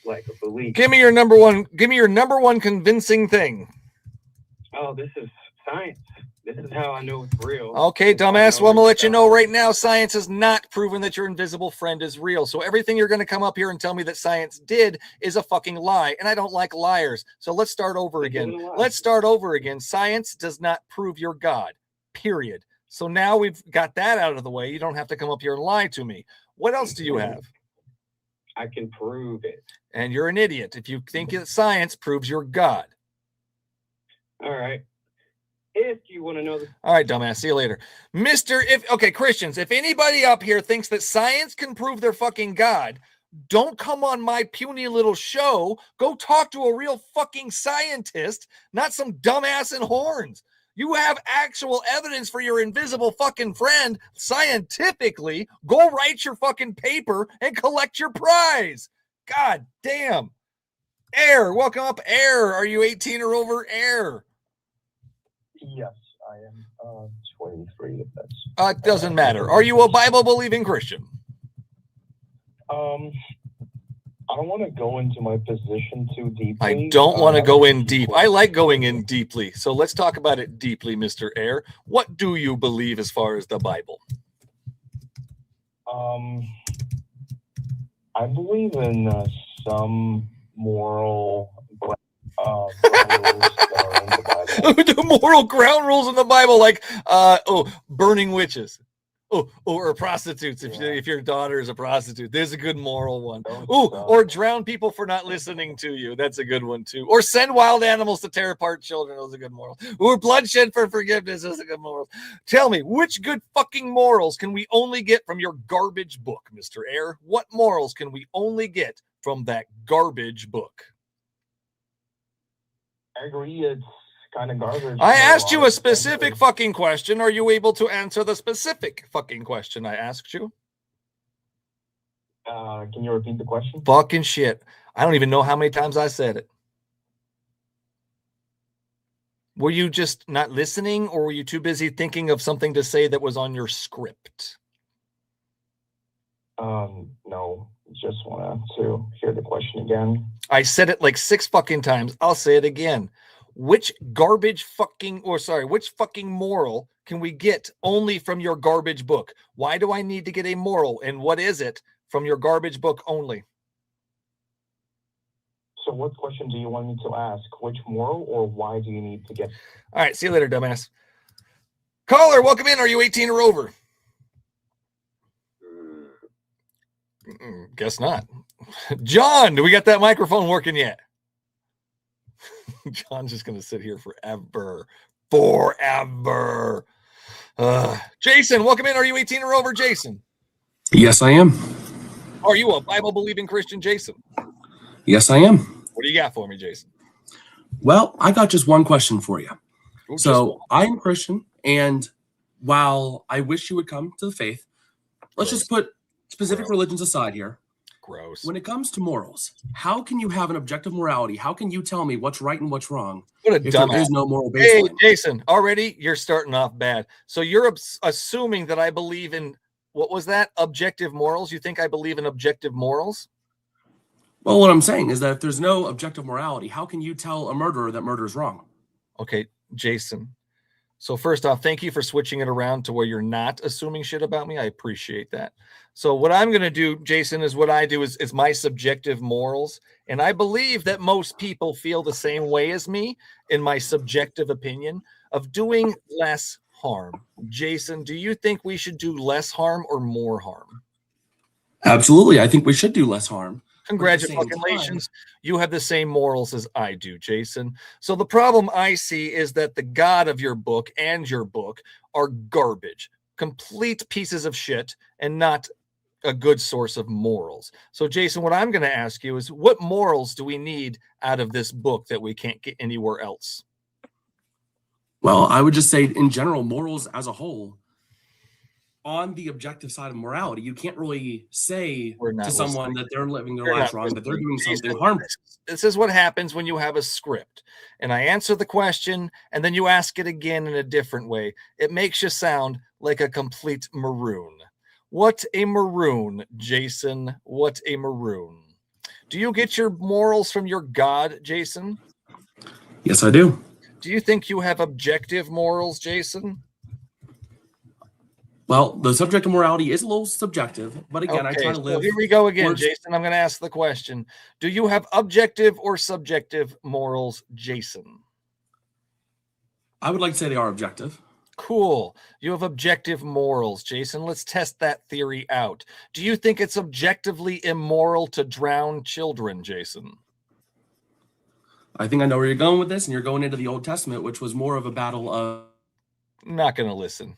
like a belief. Give me your number one convincing thing. Oh, this is science. This is how I know it's real. Okay, dumbass. Well, I'm going to let you know right now, science has not proven that your invisible friend is real. So everything you're going to come up here and tell me that science did is a fucking lie. And I don't like liars. So let's start over again. Science does not prove you're God, period. So now we've got that out of the way. You don't have to come up here and lie to me. What else do you have? I can prove it. And you're an idiot if you think that science proves you're God. All right. If you want to know this. All right, dumbass. See you later. Christians, if anybody up here thinks that science can prove their fucking God, don't come on my puny little show. Go talk to a real fucking scientist, not some dumbass in horns. You have actual evidence for your invisible fucking friend scientifically. Go write your fucking paper and collect your prize. God damn. Air, welcome up, Air. Are you 18 or over, Air? Yes, I am 23, if that's... It doesn't matter. Are you a Bible-believing Christian? I don't want to go into my position too deeply. I don't want to go in deep. I like going in deeply. So let's talk about it deeply, Mr. Air. What do you believe as far as the Bible? I believe in some moral the moral ground rules in the Bible, like burning witches, or prostitutes. If your daughter is a prostitute, there's a good moral one. Or drown people for not listening to you. That's a good one too. Or send wild animals to tear apart children. Those are good morals. Or bloodshed for forgiveness. Those are good morals. Tell me, which good fucking morals can we only get from your garbage book, Mr. Air? What morals can we only get from that garbage book? I agree, it's kind of garbage. I asked you a specific fucking question. Are you able to answer the specific fucking question I asked you? Can you repeat the question? Fucking shit. I don't even know how many times I said it. Were you just not listening, or were you too busy thinking of something to say that was on your script? No. Just wanted to hear the question again. I said it like 6 fucking times. I'll say it again. Which fucking moral can we get only from your garbage book? Why do I need to get a moral? And what is it from your garbage book only? So what question do you want me to ask? Which moral, or why do you need to get? All right. See you later, dumbass. Caller, welcome in. Are you 18 or over? Guess not. John, do we got that microphone working yet? John's just going to sit here forever. Jason, welcome in. Are you 18 or over, Jason? Yes, I am. Are you a Bible-believing Christian, Jason? Yes, I am. What do you got for me, Jason? Well, I got just one question for you. So I'm Christian, and while I wish you would come to the faith, let's just put specific religions aside here. Gross. When it comes to morals, how can you have an objective morality? How can you tell me what's right and what's wrong if there is no moral baseline? Hey, Jason, already you're starting off bad. So you're assuming that I believe in, what was that? Objective morals? You think I believe in objective morals? Well, what I'm saying is that if there's no objective morality, how can you tell a murderer that murder is wrong? Okay, Jason. So first off, thank you for switching it around to where you're not assuming shit about me. I appreciate that. So what I'm going to do, Jason, is what I do is my subjective morals. And I believe that most people feel the same way as me in my subjective opinion of doing less harm. Jason, do you think we should do less harm or more harm? Absolutely. I think we should do less harm. Congratulations. You have the same morals as I do, Jason. So the problem I see is that the God of your book and your book are garbage, complete pieces of shit, and not a good source of morals. So, Jason, what I'm going to ask you is, what morals do we need out of this book that we can't get anywhere else? Well, I would just say, in general, morals as a whole, on the objective side of morality, you can't really say to someone that they're living their life wrong, that they're doing something harmful. This is what happens when you have a script and I answer the question and then you ask it again in a different way. It makes you sound like a complete maroon. What a maroon, Jason. What a maroon. Do you get your morals from your God, Jason? Yes, I do. Do you think you have objective morals, Jason? Well, the subject of morality is a little subjective, but again, I try to live. Here we go again, Jason. I'm going to ask the question. Do you have objective or subjective morals, Jason? I would like to say they are objective. Cool. You have objective morals, Jason. Let's test that theory out. Do you think it's objectively immoral to drown children, Jason? I think I know where you're going with this, and you're going into the Old Testament, which was more of a battle of... Not going to listen.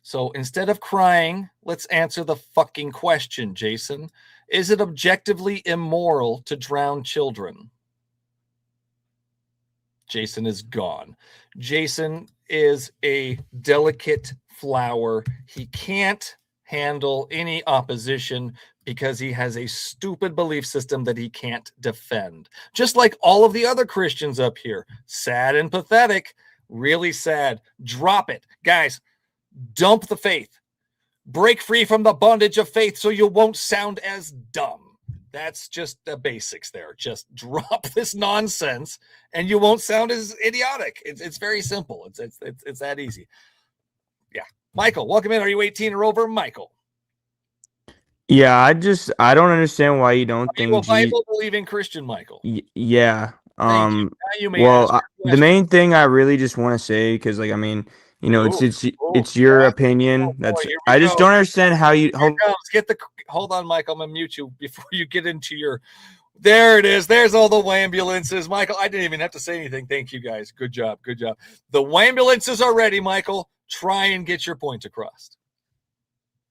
So instead of crying, let's answer the fucking question, Jason. Is it objectively immoral to drown children? Jason is gone. Jason is a delicate flower. He can't handle any opposition because he has a stupid belief system that he can't defend. Just like all of the other Christians up here. Sad and pathetic. Really sad. Drop it. Guys, dump the faith. Break free from the bondage of faith so you won't sound as dumb. That's just the basics there. Just drop this nonsense and you won't sound as idiotic. It's very simple. It's that easy. Yeah. Michael, welcome in. Are you 18 or over? Michael. Yeah, I don't understand why you don't think you a Bible believing Christian, Michael? Yeah. You may well, the main thing I really just want to say, because like, I mean, you know, it's your opinion. I just don't understand how you hold on, Mike. I'm gonna mute you before you get into your. There it is. There's all the ambulances, Michael. I didn't even have to say anything. Thank you, guys. Good job. Good job. The ambulances are ready, Michael. Try and get your point across.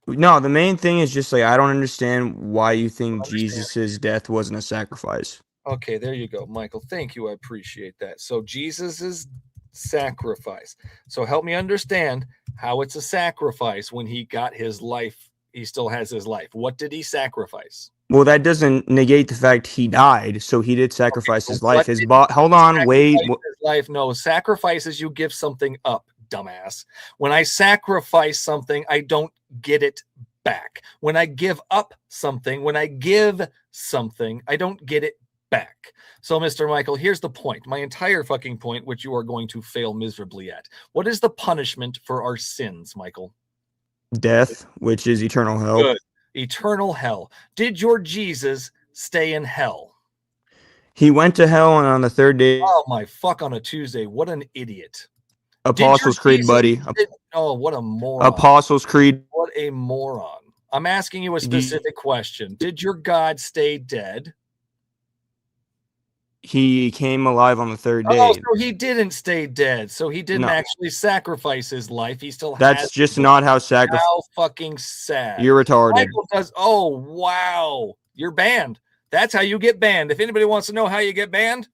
No, the main thing is just like I don't understand why you think Jesus's death wasn't a sacrifice. Okay, there you go, Michael. Thank you. I appreciate that. So Jesus's sacrifice. So help me understand how it's a sacrifice when he got his life. He still has his life. What did he sacrifice? Well, that doesn't negate the fact he died. So he did sacrifice his life. Hold on, wait. His life. No, sacrifices, you give something up, dumbass. When I sacrifice something, I don't get it back. When I give up something, I don't get it back. So, Mr. Michael, here's the point. My entire fucking point, which you are going to fail miserably at. What is the punishment for our sins, Michael? Death, which is eternal hell. Good. Eternal hell. Did your Jesus stay in hell? He went to hell, and on the third day. Oh my fuck! On a Tuesday, what an idiot! Apostles' Creed, buddy. Oh, what a moron! Apostles' Creed. What a moron! I'm asking you a specific question. Did your God stay dead? He came alive on the third day. Oh, so he didn't stay dead. So he didn't actually sacrifice his life. He still That's just not how sacrifice. How fucking sad. You're retarded. Michael does. Oh, wow. You're banned. That's how you get banned. If anybody wants to know how you get banned,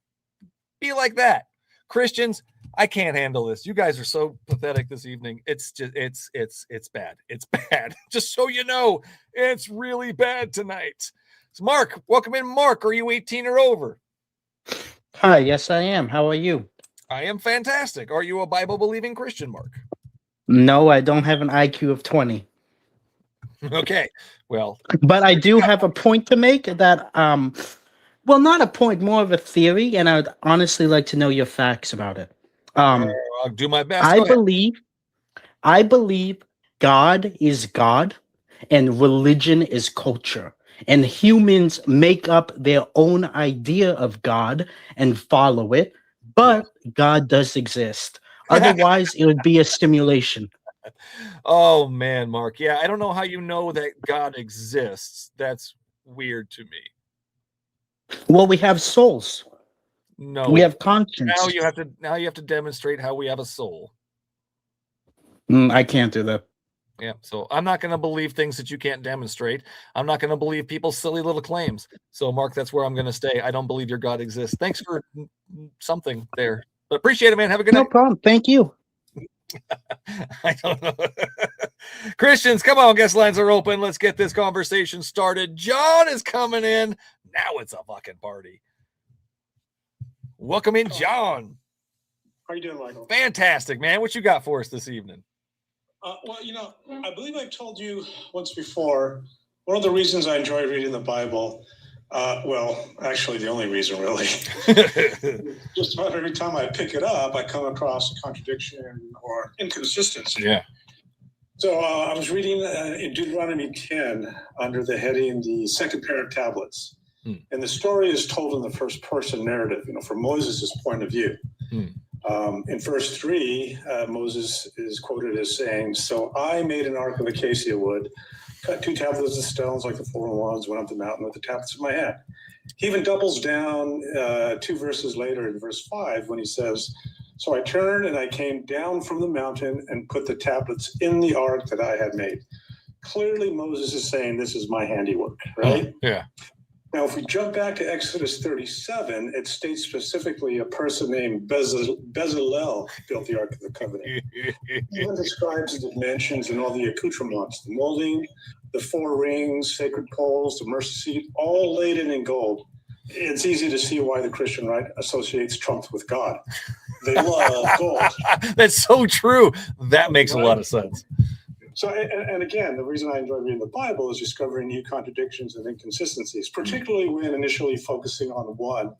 be like that. Christians, I can't handle this. You guys are so pathetic this evening. It's just, it's bad. It's bad. Just so you know, it's really bad tonight. So Mark, welcome in. Mark, are you 18 or over? Hi, yes, I am. How are you? I am fantastic. Are you a Bible-believing Christian, Mark? No, I don't have an IQ of 20. Okay, well. But I do have a point to make that Well, not a point, more of a theory, and I'd honestly like to know your facts about it. I'll do my best. I believe God is God and religion is culture. And humans make up their own idea of God and follow it, but God does exist. Otherwise, it would be a stimulation. Oh, man, Mark. Yeah, I don't know how you know that God exists. That's weird to me. Well, we have souls. No. We have conscience. Now you have to demonstrate how we have a soul. I can't do that. Yeah, so I'm not going to believe things that you can't demonstrate. I'm not going to believe people's silly little claims. So, Mark, that's where I'm going to stay. I don't believe your God exists. Thanks for something there. But appreciate it, man. Have a good night. No problem. Thank you. I don't know. Christians, come on. Guest lines are open. Let's get this conversation started. John is coming in. Now it's a fucking party. Welcome in, John. How you doing, Michael? Fantastic, man. What you got for us this evening? Well, I believe I've told you once before, one of the reasons I enjoy reading the Bible, well, actually the only reason really, just about every time I pick it up, I come across a contradiction or inconsistency. Yeah. So I was reading in Deuteronomy 10 under the heading, the second pair of tablets. And the story is told in the first person narrative, from Moses' point of view. In verse 3, Moses is quoted as saying, "So I made an ark of acacia wood, cut 2 tablets of stones like the former ones, went up the mountain with the tablets in my hand." He even doubles down 2 verses later in verse 5 when he says, "So I turned and I came down from the mountain and put the tablets in the ark that I had made." Clearly, Moses is saying, this is my handiwork, right? Yeah. Now, if we jump back to Exodus 37, it states specifically a person named Bezalel built the Ark of the Covenant. It even describes the dimensions and all the accoutrements, the molding, the 4 rings, sacred poles, the mercy seat, all laden in gold. It's easy to see why the Christian right associates trumps with God. They love gold. That's so true. That makes a lot of sense. So, and again, the reason I enjoy reading the Bible is discovering new contradictions and inconsistencies, particularly when initially focusing on one,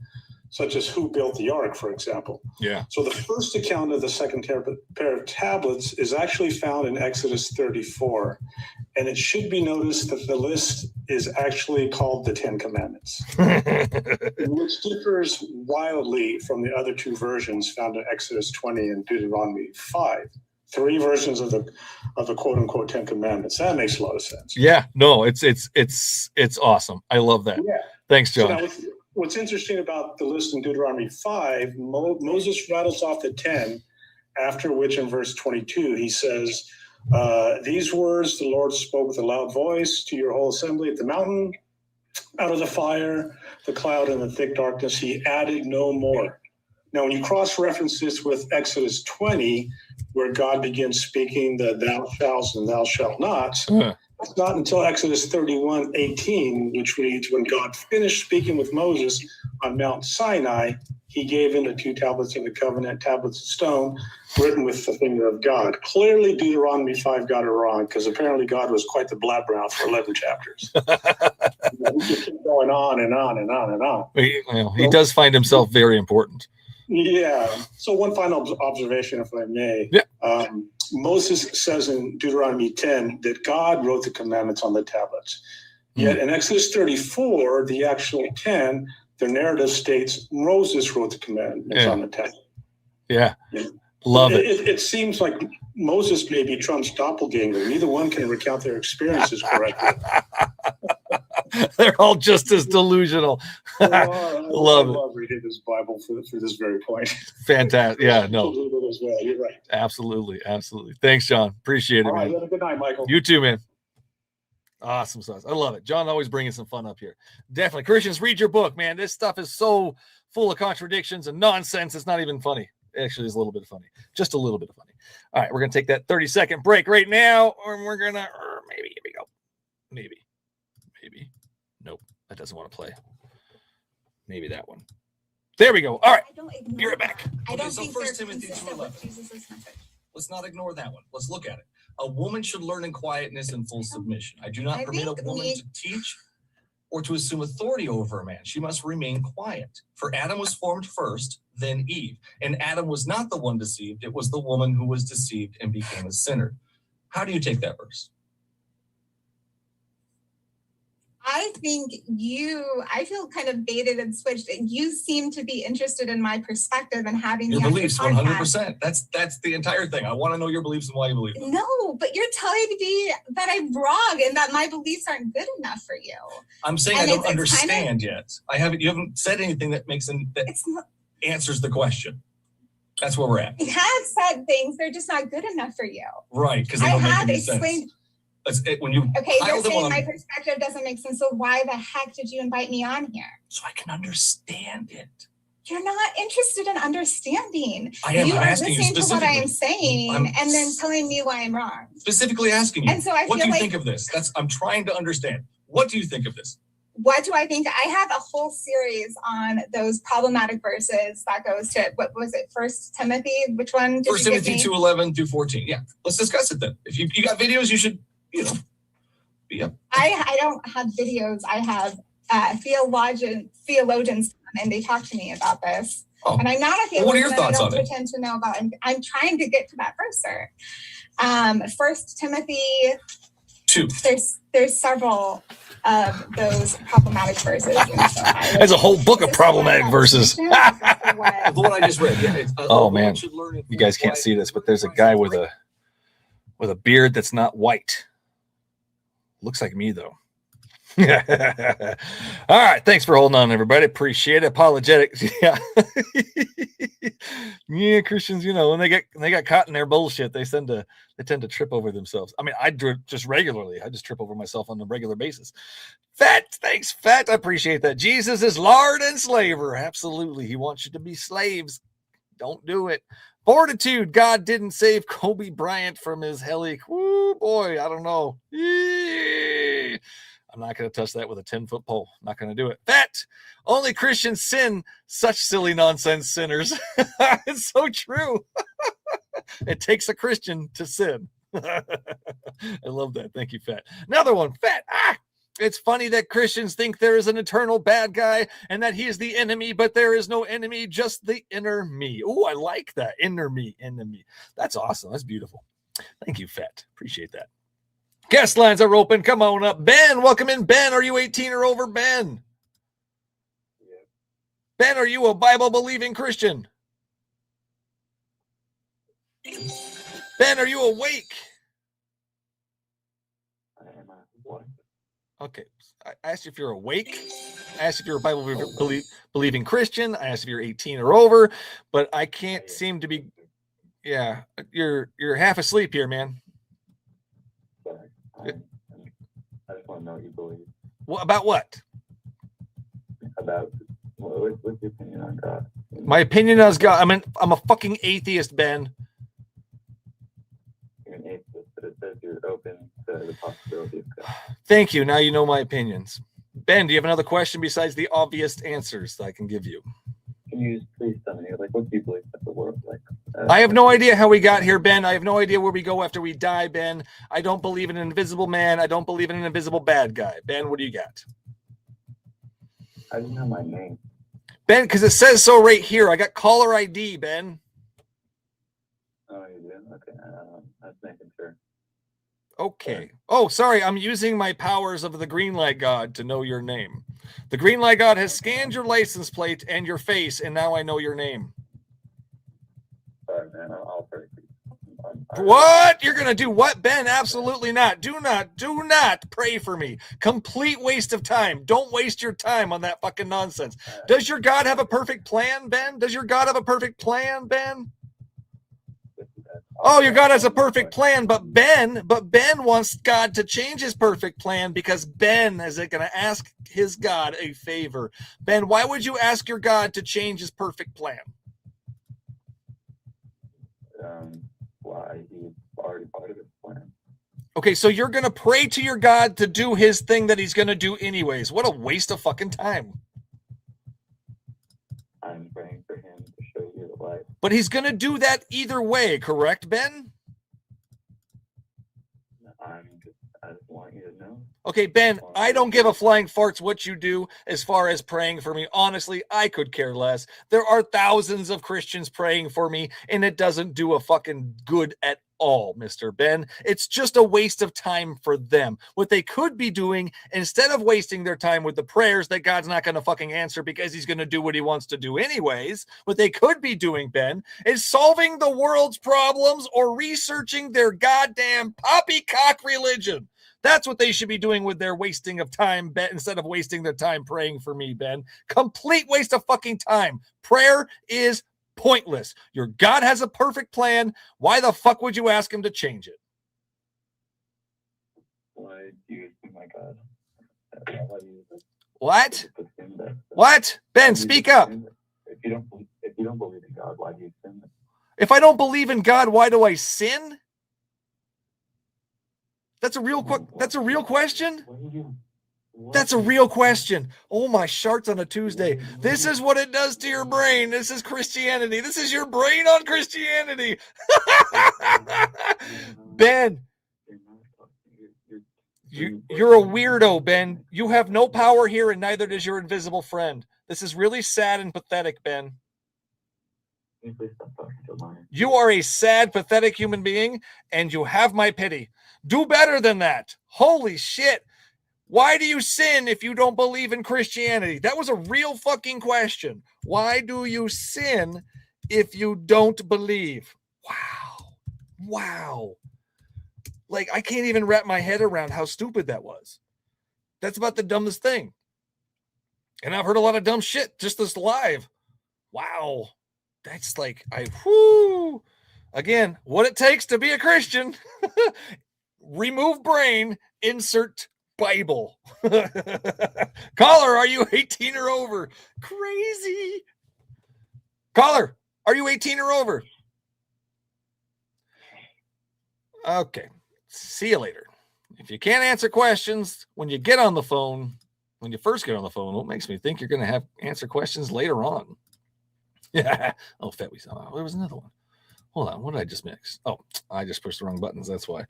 such as who built the ark, for example. Yeah. So the first account of the second pair of tablets is actually found in Exodus 34. And it should be noticed that the list is actually called the 10 Commandments, which differs wildly from the other 2 versions found in Exodus 20 and Deuteronomy 5. 3 versions of the quote unquote 10 Commandments. That makes a lot of sense. Yeah, no, it's awesome. I love that. Yeah. Thanks, John. So now, what's interesting about the list in Deuteronomy 5, Moses rattles off the 10, after which in verse 22, he says, "These words the Lord spoke with a loud voice to your whole assembly at the mountain, out of the fire, the cloud, and the thick darkness. He added no more." Now, when you cross-reference this with Exodus 20, where God begins speaking the thou shalt and thou shalt not, it's not until Exodus 31:18, which reads, "When God finished speaking with Moses on Mount Sinai, he gave him the 2 tablets of the covenant, tablets of stone, written with the finger of God." Clearly, Deuteronomy 5 got it wrong, because apparently God was quite the blabbermouth for 11 chapters. We could keep going on and on and on and on. He does find himself very important. Yeah. So one final observation, if I may. Yeah. Moses says in Deuteronomy 10 that God wrote the commandments on the tablets. Yet in Exodus 34, the actual 10, the narrative states Moses wrote the commandments on the tablets. Yeah. Love it. It seems like Moses may be Trump's doppelganger. Neither one can recount their experiences correctly. They're all just as delusional. I love reading this Bible for this very point. Fantastic. Yeah, no. As well. You're right. Absolutely. Thanks, John. Appreciate it, All right, man. have a good night, Michael. You too, man. Awesome sauce. I love it. John always bringing some fun up here. Definitely. Christians, read your book, man. This stuff is so full of contradictions and nonsense. It's not even funny. Actually, it's a little bit funny. Just a little bit of funny. All right, we're going to take that 30-second break right now, or we're going to, maybe, here we go. Maybe. Nope, that doesn't want to play. Maybe that one. There we go. All right, be right back. I don't think so 1 Timothy 2:11. Let's not ignore that one. Let's look at it. A woman should learn in quietness and full submission. I do not permit a woman to teach or to assume authority over a man. She must remain quiet. For Adam was formed first, then Eve. And Adam was not the one deceived. It was the woman who was deceived and became a sinner. How do you take that verse? I think I feel kind of baited and switched. You seem to be interested in my perspective and having Your me on your beliefs, podcast. 100%. That's the entire thing. I want to know your beliefs and why you believe them. No, but you're telling me that I'm wrong and that my beliefs aren't good enough for you. I'm saying And I don't it's understand kind yet. You haven't said anything that answers the question. That's where we're at. I have said things, they're just not good enough for you. Right, because they don't make any sense. When you Okay, pile you're them saying on- my perspective doesn't make sense, so why the heck did you invite me on here? So I can understand it. You're not interested in understanding. I am. You I'm are asking you listening to what I am specifically. saying I'm and then telling me why I'm wrong. specifically asking you, And so I what feel do you like- think of this? I'm trying to understand. What do you think of this? What do I think? I have a whole series on those problematic verses that goes to, what was it, First Timothy? Which one did First you give Timothy me? 2:11 through 14. Yeah, let's discuss it then. If you got videos, you should, be up. I don't have videos. I have theologians and they talk to me about this. Oh. And I'm not a Well, what are your theologian. thoughts I on don't it? pretend to know about it. I'm trying to get to that verse, sir. First Timothy 2. There's several of those problematic verses. And so There's a whole book of problematic verses. The one I just read. Yeah. Oh man, you guys can't see this, but there's a guy with a beard that's not white. Looks like me though. All right, thanks for holding on, everybody. Appreciate it. Apologetics, yeah, yeah. Christians, when they get caught in their bullshit, they tend to trip over themselves. I mean, I just regularly, I just trip over myself on a regular basis. Fat, thanks, Fat. I appreciate that. Jesus is Lord and slaver. Absolutely, He wants you to be slaves. Don't do it. Fortitude. God didn't save Kobe Bryant from his heli. Woo, boy, I don't know. Eee. I'm not going to touch that with a 10-foot pole. Not going to do it. Fat. Only Christians sin. Such silly nonsense sinners. It's so true. It takes a Christian to sin. I love that. Thank you, Fat. Another one. Fat. It's funny that Christians think there is an eternal bad guy and that he is the enemy, but there is no enemy, just the inner me. Oh, I like that. Inner me, enemy. That's awesome. That's beautiful. Thank you, Fat. Appreciate that. Guest lines are open. Come on up. Ben, welcome in. Ben, are you 18 or over, Ben? Yeah. Ben, are you a Bible-believing Christian? Ben, are you awake? Okay. I asked you if you're awake. I asked if you're a Bible-believing Christian. I asked if you're 18 or over, but I can't seem to be. Yeah, you're half asleep here, man. I just want to know what you believe. What about what? About what's your opinion on God? My opinion on God. I'm a fucking atheist, Ben. You're an atheist, but it says you're open to the possibility of God. Thank you. Now you know my opinions. Ben, do you have another question besides the obvious answers that I can give you? Can you just please tell me, what do you believe that the world like? I have no idea how we got here, Ben. I have no idea where we go after we die, Ben. I don't believe in an invisible man. I don't believe in an invisible bad guy. Ben, what do you got? I didn't know my name. Ben, because it says so right here. I got caller ID, Ben. Oh, you do? Okay. I was making sure. Okay. Oh, sorry. I'm using my powers of the green light god to know your name. The green light god has scanned your license plate and your face, and now I know your name. Sorry, man. I'll pray for you. What? You're going to do what, Ben? Absolutely not. Do not pray for me. Complete waste of time. Don't waste your time on that fucking nonsense. Does your God have a perfect plan, Ben? Does your God have a perfect plan, Ben? Oh, your God has a perfect plan, but Ben wants God to change his perfect plan because Ben is going to ask his God a favor. Ben, why would you ask your God to change his perfect plan? Why? He's already part of his plan. Okay, so you're going to pray to your God to do his thing that he's going to do anyways. What a waste of fucking time. I'm praying for him to show you the light. But he's going to do that either way, correct, Ben? I just want you to know. Okay, Ben, I don't give a flying farts what you do as far as praying for me. Honestly, I could care less. There are thousands of Christians praying for me, and it doesn't do a fucking good at all, Mr. Ben. It's just a waste of time for them. What they could be doing, instead of wasting their time with the prayers that God's not going to fucking answer because he's going to do what he wants to do anyways, what they could be doing, Ben, is solving the world's problems or researching their goddamn poppycock religion. That's what they should be doing with their wasting of time, Ben, instead of wasting their time praying for me, Ben. Complete waste of fucking time. Prayer is pointless. Your God has a perfect plan. Why the fuck would you ask him to change it? Why do you think my God? What? What? Ben, speak up. If you don't believe in God, why do you sin? If I don't believe in God, why do I sin? That's a real question. That's a real question. Oh, my sharts on a Tuesday. This is what it does to your brain. This is Christianity. This is your brain on Christianity. Ben, you're a weirdo, Ben. You have no power here, and neither does your invisible friend. This is really sad and pathetic, Ben. You are a sad, pathetic human being, and you have my pity. Do better than that. Holy shit. Why do you sin if you don't believe in Christianity? That was a real fucking question. Why do you sin if you don't believe? Wow. Like, I can't even wrap my head around how stupid that was. That's about the dumbest thing. And I've heard a lot of dumb shit just this live. Wow. That's like, again, what it takes to be a Christian. Remove brain, insert Bible. Caller, are you 18 or over? Crazy. Caller, are you 18 or over? Okay. See you later. If you can't answer questions when you get on the phone, when you first get on the phone, what makes me think you're going to have answer questions later on? Yeah. Oh, there was another one. Hold on. What did I just mix? Oh, I just pushed the wrong buttons. That's why.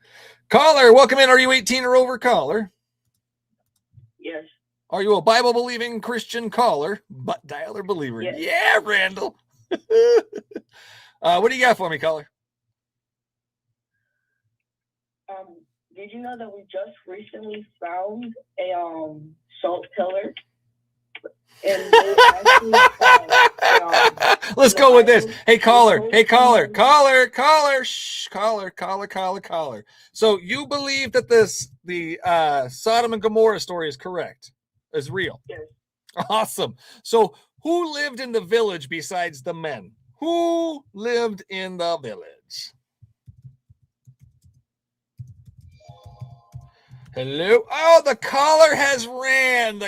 Caller, welcome in. Are you 18 or over, caller? Yes. Are you a Bible-believing Christian caller? Butt dialer believer. Yes. Yeah, Randall. What do you got for me, caller? Did you know that we just recently found a salt pillar? And let's go with this. Hey, caller. Shh, caller. So you believe that the Sodom and Gomorrah story is correct, is real? Yes. Awesome. So who lived in the village besides the men? Who lived in the village? Hello. Oh, the caller has ran.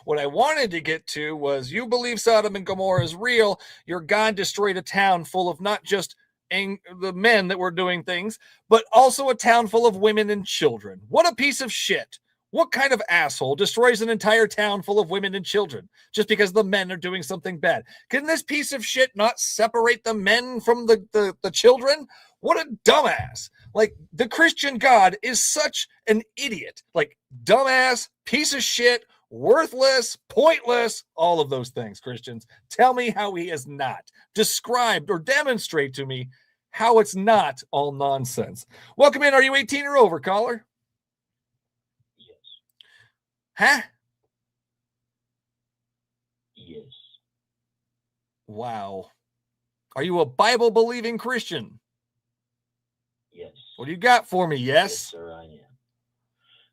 What I wanted to get to was, you believe Sodom and Gomorrah is real. Your God destroyed a town full of not just the men that were doing things, but also a town full of women and children. What a piece of shit. What kind of asshole destroys an entire town full of women and children just because the men are doing something bad? Can this piece of shit not separate the men from the children? What a dumbass. Like, the Christian God is such an idiot. Like, dumbass, piece of shit, worthless, pointless, all of those things, Christians. Tell me how he is not. Describe or demonstrate to me how it's not all nonsense. Welcome in. Are you 18 or over, caller? Yes. Huh? Yes. Wow. Are you a Bible-believing Christian? Yes. What do you got for me? Yes, Yes? sir, I am.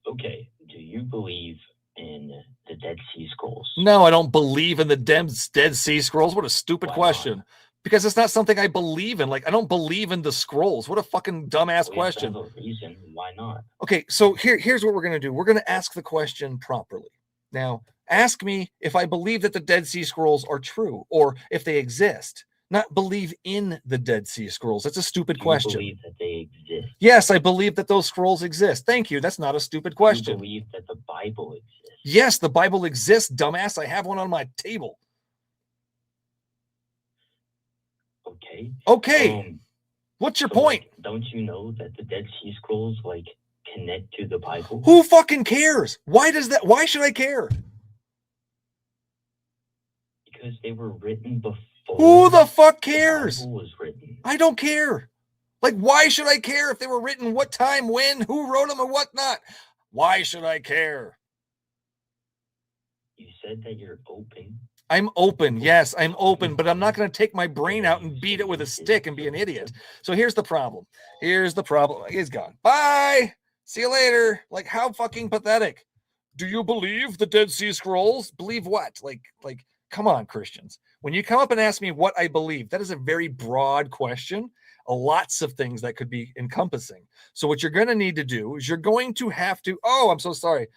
Okay. Do you believe in the Dead Sea Scrolls? No, I don't believe in the Dead Sea Scrolls. What a stupid question. Because it's not something I believe in. Like, I don't believe in the scrolls. What a fucking dumbass question. Well, reason. Why not? Okay, so here's what we're going to do. We're going to ask the question properly. Now, ask me if I believe that the Dead Sea Scrolls are true or if they exist. Not believe in the Dead Sea Scrolls. That's a stupid question. Do you believe that they exist? Yes, I believe that those scrolls exist. Thank you. That's not a stupid question. Do you believe that the Bible exists? Yes, the Bible exists, dumbass. I have one on my table. Okay. Okay. What's your point? Don't you know that the Dead Sea Scrolls, connect to the Bible? Who fucking cares? Why should I care? Because they were written before. Who the fuck cares? The Bible was written. I don't care. Like, why should I care if they were written? What time, when, who wrote them, and whatnot? Why should I care? You said that you're open. I'm open. Yes, I'm open, but I'm not going to take my brain out and beat it with a stick and be an idiot. So here's the problem. He's gone. Bye. See you later. Like, how fucking pathetic. Do you believe the Dead Sea Scrolls? Believe what? Like, come on, Christians. When you come up and ask me what I believe, that is a very broad question. Lots of things that could be encompassing. So what you're going to need to do is you're going to have to, oh, I'm so sorry.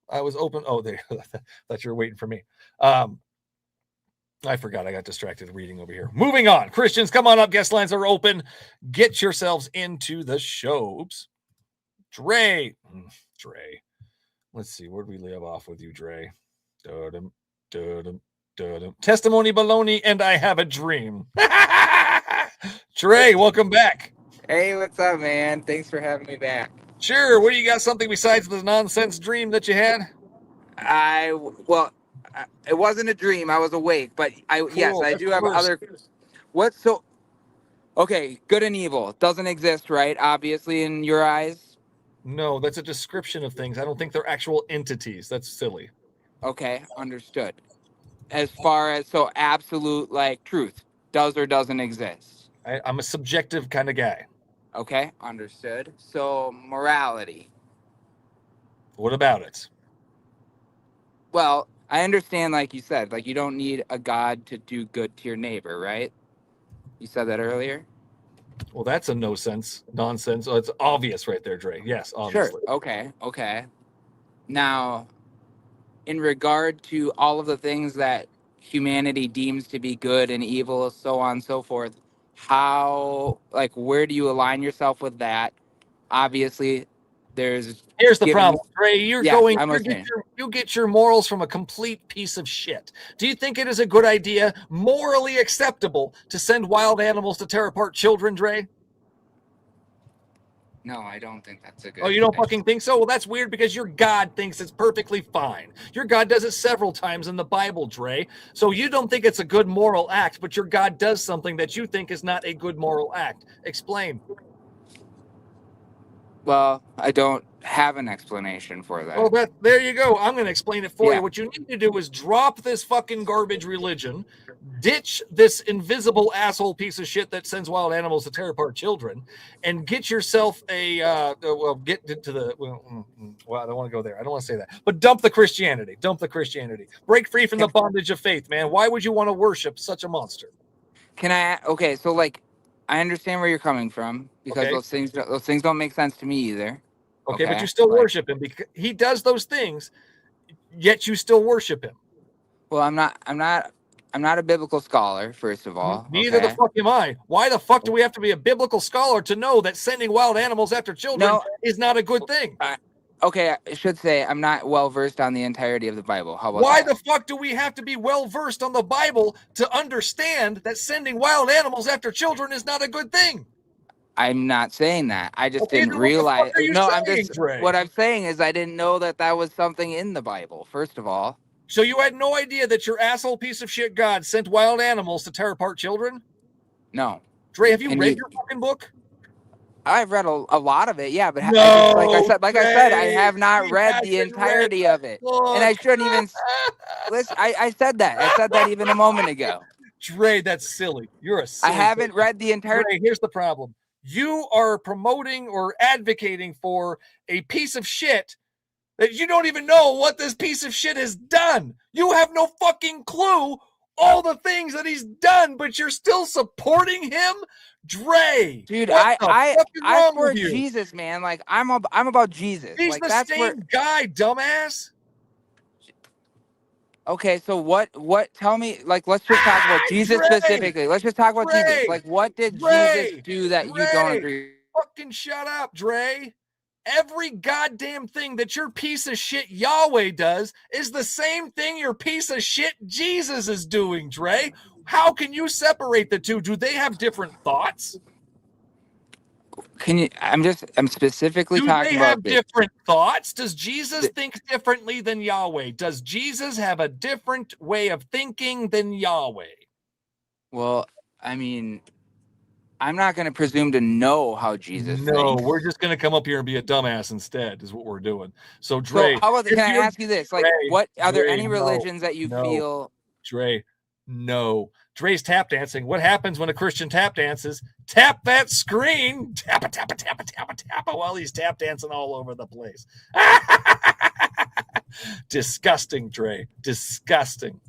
I was open. Oh, there. Thought you were waiting for me. I forgot. I got distracted reading over here. Moving on. Christians, come on up. Guest lines are open. Get yourselves into the show. Oops. Dre. Let's see. Where do we leave off with you, Dre? Testimony baloney, and I have a dream. Dre, welcome back. Hey, what's up, man? Thanks for having me back. Sure. What do you got? Something besides the nonsense dream that you had? It wasn't a dream. I was awake, but yes, I do have other. Okay, good and evil doesn't exist, right? Obviously, in your eyes. No, that's a description of things. I don't think they're actual entities. That's silly. Okay, understood. As far as absolute like truth does or doesn't exist. I'm a subjective kind of guy. Okay, understood. So morality. What about it? Well, I understand, like you said, like you don't need a God to do good to your neighbor, right? You said that earlier. Well, that's a nonsense. Oh, it's obvious right there, Dre. Yes, obviously. Sure. Okay. Now, in regard to all of the things that humanity deems to be good and evil, so on and so forth, where do you align yourself with that? Obviously, here's the problem, Dre. You get your morals from a complete piece of shit. Do you think it is a good idea, morally acceptable, to send wild animals to tear apart children, Dre? No, I don't think that's a good. Oh, you don't fucking think so? Well, that's weird because your God thinks it's perfectly fine. Your God does it several times in the Bible, Dre. So you don't think it's a good moral act, but your God does something that you think is not a good moral act. Explain. Well, I don't have an explanation for that. Well, there you go. I'm going to explain it for you. What you need to do is drop this fucking garbage religion, ditch this invisible asshole piece of shit that sends wild animals to tear apart children, and get yourself I don't want to go there. I don't want to say that. But dump the Christianity. Break free from the bondage of faith, man. Why would you want to worship such a monster? I understand where you're coming from because those things don't make sense to me either. Okay, but you still worship him because he does those things, yet you still worship him. Well, I'm not a biblical scholar, first of all. Neither the fuck am I. Why the fuck do we have to be a biblical scholar to know that sending wild animals after children is not a good thing? Okay, I should say I'm not well versed on the entirety of the Bible. How about Why the fuck do we have to be well versed on the Bible to understand that sending wild animals after children is not a good thing? I'm not saying that. I just didn't realize. What I'm saying is I didn't know that was something in the Bible, first of all. So you had no idea that your asshole piece of shit God sent wild animals to tear apart children? No. Dre, have you read your fucking book? I've read a lot of it, yeah, but I said, I have not read the entirety of it, and I shouldn't even. Listen, I said that. I said that even a moment ago. Dre, that's silly. You're a silly I haven't read the entire. Dre, here's the problem. You are promoting or advocating for a piece of shit that you don't even know what this piece of shit has done. You have no fucking clue all the things that he's done, but you're still supporting him? Dre, dude, I support Jesus, man. Like I'm about Jesus. He's like, the same guy, dumbass. Okay, so what? Tell me. Like, let's just talk about Jesus specifically. Let's just talk about Jesus. Like, what did Jesus do that you don't agree? Fucking shut up, Dre. Every goddamn thing that your piece of shit Yahweh does is the same thing your piece of shit Jesus is doing, Dre. How can you separate the two? Do they have different thoughts? I'm specifically Do talking they about have different thoughts? Does Jesus think differently than Yahweh? Does Jesus have a different way of thinking than Yahweh? Well, I mean, I'm not going to presume to know how Jesus No, thinks. we're just going to come up here and be a dumbass instead, is what we're doing. So, Dre, So how about, can I ask you this? Like, are there any religions that you feel? Dre, no. Dre's tap dancing. What happens when a Christian tap dances? Tap that screen. Tap it, tap it, tap it, tap it, tap it while he's tap dancing all over the place. Disgusting, Dre. Disgusting.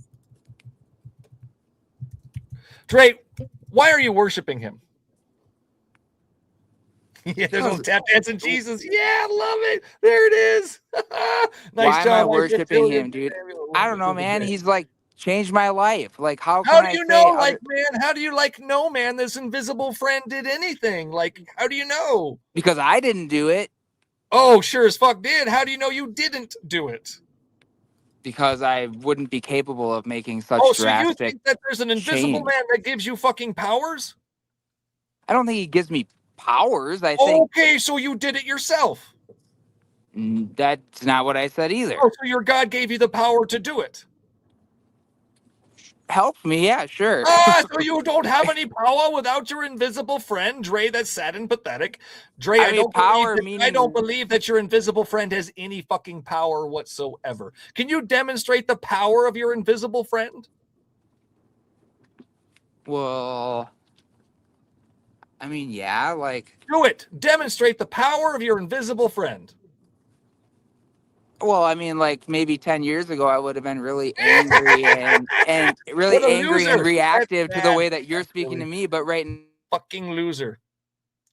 Dre, why are you worshiping him? Yeah, there's no tap dancing Jesus. Yeah, love it. There it is. Nice job. Why am I worshiping him, dude? I don't know, man. He's like changed my life. Like, how do you know, like, man? How do you know, man? This invisible friend did anything? Like, how do you know? Because I didn't do it. Oh, sure as fuck did. How do you know you didn't do it? Because I wouldn't be capable of making such drastic. So you think that there's an invisible man that gives you fucking powers? I don't think he gives me powers. I think. Okay, so you did it yourself. That's not what I said either. Oh, so your God gave you the power to do it. Help me, yeah, sure. So you don't have any power without your invisible friend, Dre. That's sad and pathetic. Dre, I don't believe that your invisible friend has any fucking power whatsoever. Can you demonstrate the power of your invisible friend? Well, I mean, yeah, like... Do it. Demonstrate the power of your invisible friend. Well, I mean, like maybe 10 years ago, I would have been really angry and really angry and reactive to the way that you're speaking to me. But right now, fucking loser,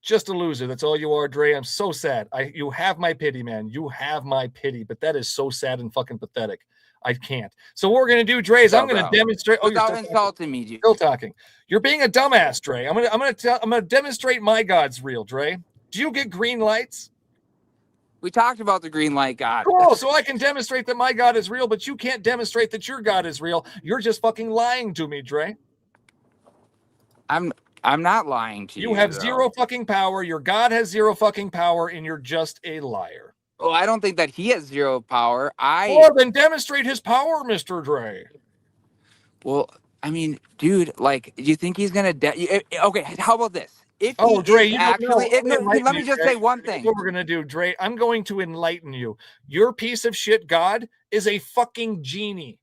just a loser. That's all you are, Dre. I'm so sad. You have my pity, man. You have my pity. But that is so sad and fucking pathetic. I can't. So what we're gonna do, Dre, is I'm gonna demonstrate. Oh, you're insulting me, dude. Still talking. You're being a dumbass, Dre. I'm gonna demonstrate my God's real, Dre. Do you get green lights? We talked about the green light God. Cool. So I can demonstrate that my God is real, but you can't demonstrate that your God is real. You're just fucking lying to me, Dre. I'm not lying to you. You have zero fucking power. Your God has zero fucking power, and you're just a liar. Well, I don't think that he has zero power. Well, then demonstrate his power, Mr. Dre. Well, I mean, dude, like, do you think he's gonna? Okay, how about this? Dre, let me just say one thing. What we're gonna do, Dre? I'm going to enlighten you. Your piece of shit God is a fucking genie.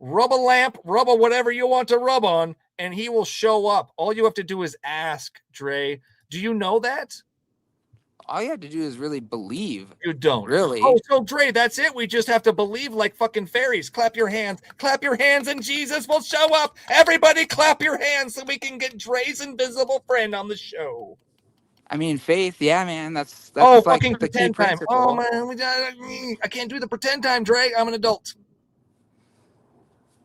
Rub a lamp, rub a whatever you want to rub on, and he will show up. All you have to do is ask, Dre. Do you know that? All you have to do is really believe. You don't. Really? Oh, so Dre, that's it. We just have to believe like fucking fairies. Clap your hands, and Jesus will show up. Everybody clap your hands so we can get Dre's invisible friend on the show. I mean, faith, yeah, man. That's like fucking the pretend time. Oh, man, I can't do the pretend time, Dre. I'm an adult.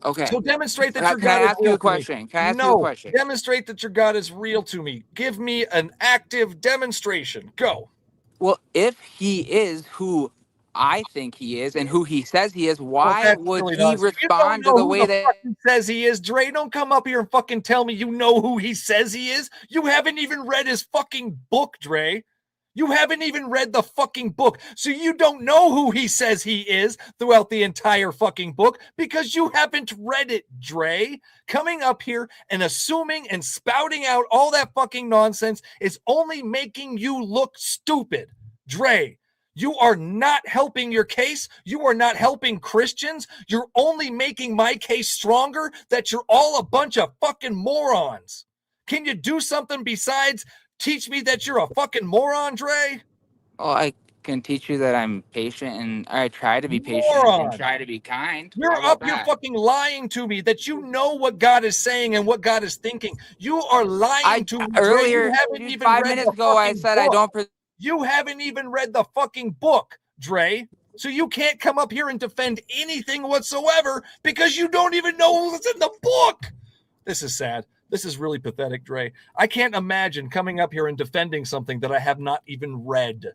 Okay. So demonstrate that your God Can I ask you a question? Can I ask you a question? Demonstrate that your God is real to me. Give me an active demonstration. Go. Well, if he is who I think he is and who he says he is, why would he respond to the way that he says he is? Dre, don't come up here and fucking tell me you know who he says he is. You haven't even read his fucking book, Dre. You haven't even read the fucking book. So you don't know who he says he is throughout the entire fucking book because you haven't read it, Dre. Coming up here and assuming and spouting out all that fucking nonsense is only making you look stupid. Dre, you are not helping your case. You are not helping Christians. You're only making my case stronger that you're all a bunch of fucking morons. Can you do something besides teach me that you're a fucking moron, Dre? Oh, I can teach you that I'm patient and I try to be patient and try to be kind. You're up here fucking lying to me that you know what God is saying and what God is thinking. You are lying to me. Earlier, 5 minutes ago, I said I don't. You haven't even read the fucking book, Dre. So you can't come up here and defend anything whatsoever because you don't even know what's in the book. This is sad. This is really pathetic, Dre. I can't imagine coming up here and defending something that I have not even read.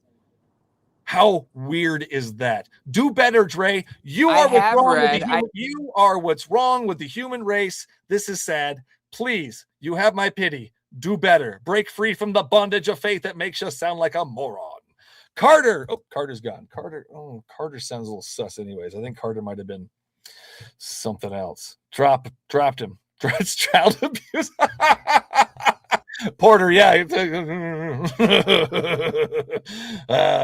How weird is that? Do better, Dre. You are what's wrong with the human race. This is sad. Please, you have my pity. Do better. Break free from the bondage of faith that makes you sound like a moron. Carter. Oh, Carter's gone. Carter sounds a little sus anyways. I think Carter might have been something else. Dropped him. It's child abuse. Porter, yeah.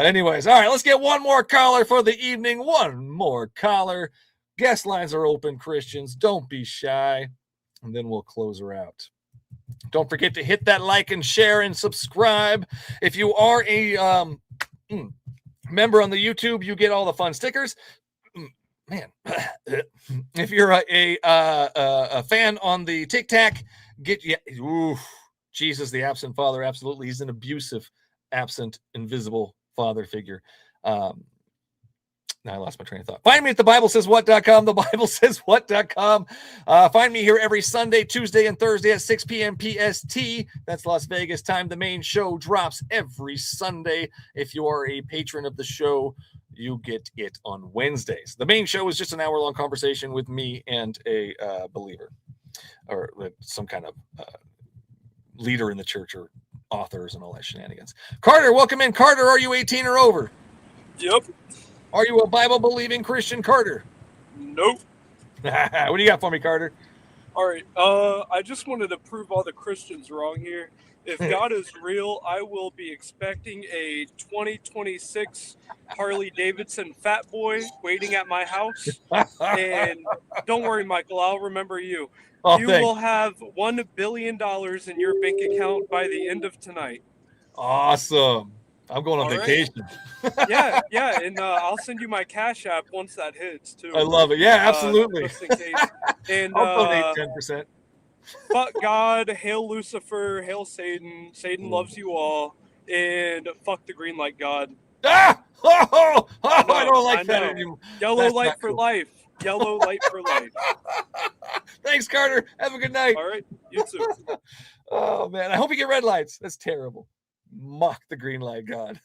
Anyways, all right, let's get one more caller for the evening. One more caller. Guest lines are open, Christians. Don't be shy. And then we'll close her out. Don't forget to hit that like and share and subscribe. If you are a member on the YouTube, you get all the fun stickers. Man, if you're a fan on the TikTok, Jesus, the absent father. Absolutely. He's an abusive, absent, invisible father figure. Now I lost my train of thought. Find me at theBibleSaysWhat.com, theBibleSaysWhat.com. Find me here every Sunday, Tuesday, and Thursday at 6 p.m. PST. That's Las Vegas time. The main show drops every Sunday. If you are a patron of the show, you get it on Wednesdays. The main show is just an hour-long conversation with me and a believer or some kind of leader in the church or authors and all that shenanigans. Carter, welcome in. Carter, are you 18 or over? Yep. Are you a Bible-believing Christian, Carter? Nope. What do you got for me, Carter? All right. I just wanted to prove all the Christians wrong here. If God is real, I will be expecting a 2026 Harley Davidson Fat Boy waiting at my house. And don't worry, Michael, I'll remember you. Oh, you thanks. will have $1 billion in your bank account by the end of tonight. Awesome. I'm going on All right. vacation. Yeah, and I'll send you my Cash App once that hits, too. I love it. Yeah, absolutely. Just in case. And, I'll donate 10%. Fuck God, hail Lucifer, hail Satan. Satan loves you all. And fuck the green light God. Ah! I don't like that anymore. Yellow That's light not for cool. life. Yellow light for life. Thanks, Carter. Have a good night. All right. You too. Oh, man. I hope you get red lights. That's terrible. Mock the green light God.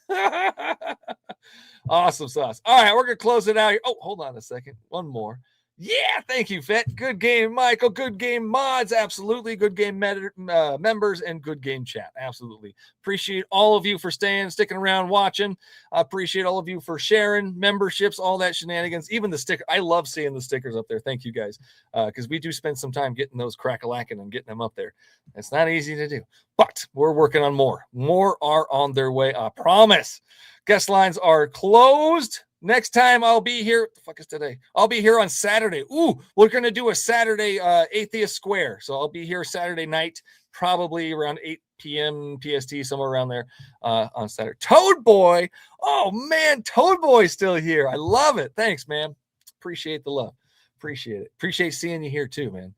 Awesome sauce. All right, we're going to close it out here. Oh, hold on a second. One more. Yeah, thank you, Fett. Good game, Michael. Good game, mods. Absolutely. Good game, members, and good game chat. Absolutely. Appreciate all of you for sticking around, watching. I appreciate all of you for sharing memberships, all that shenanigans, even the sticker. I love seeing the stickers up there. Thank you, guys, because we do spend some time getting those crack-a-lacking and getting them up there. It's not easy to do, but we're working on more. More are on their way, I promise. Guest lines are closed. Next time I'll be here. What the fuck is today? I'll be here on Saturday. Ooh, we're going to do a Saturday Atheist Square. So I'll be here Saturday night, probably around 8 p.m. PST, somewhere around there on Saturday. Toad Boy. Oh, man, Toad Boy's still here. I love it. Thanks, man. Appreciate the love. Appreciate it. Appreciate seeing you here too, man.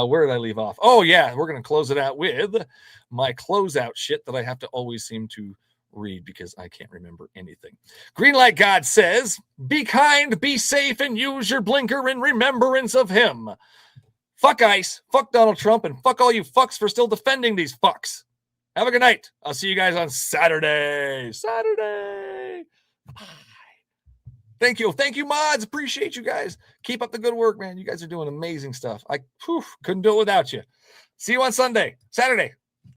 Where did I leave off? Oh, yeah, we're going to close it out with my closeout shit that I have to always seem to read because I can't remember anything. Greenlight God says, be kind, be safe, and use your blinker in remembrance of him. Fuck ICE, fuck Donald Trump, and fuck all you fucks for still defending these fucks. Have a good night. I'll see you guys on Saturday. Bye. Thank you, mods. Appreciate you guys. Keep up the good work, man. You guys are doing amazing stuff. I couldn't do it without you. See you on Saturday.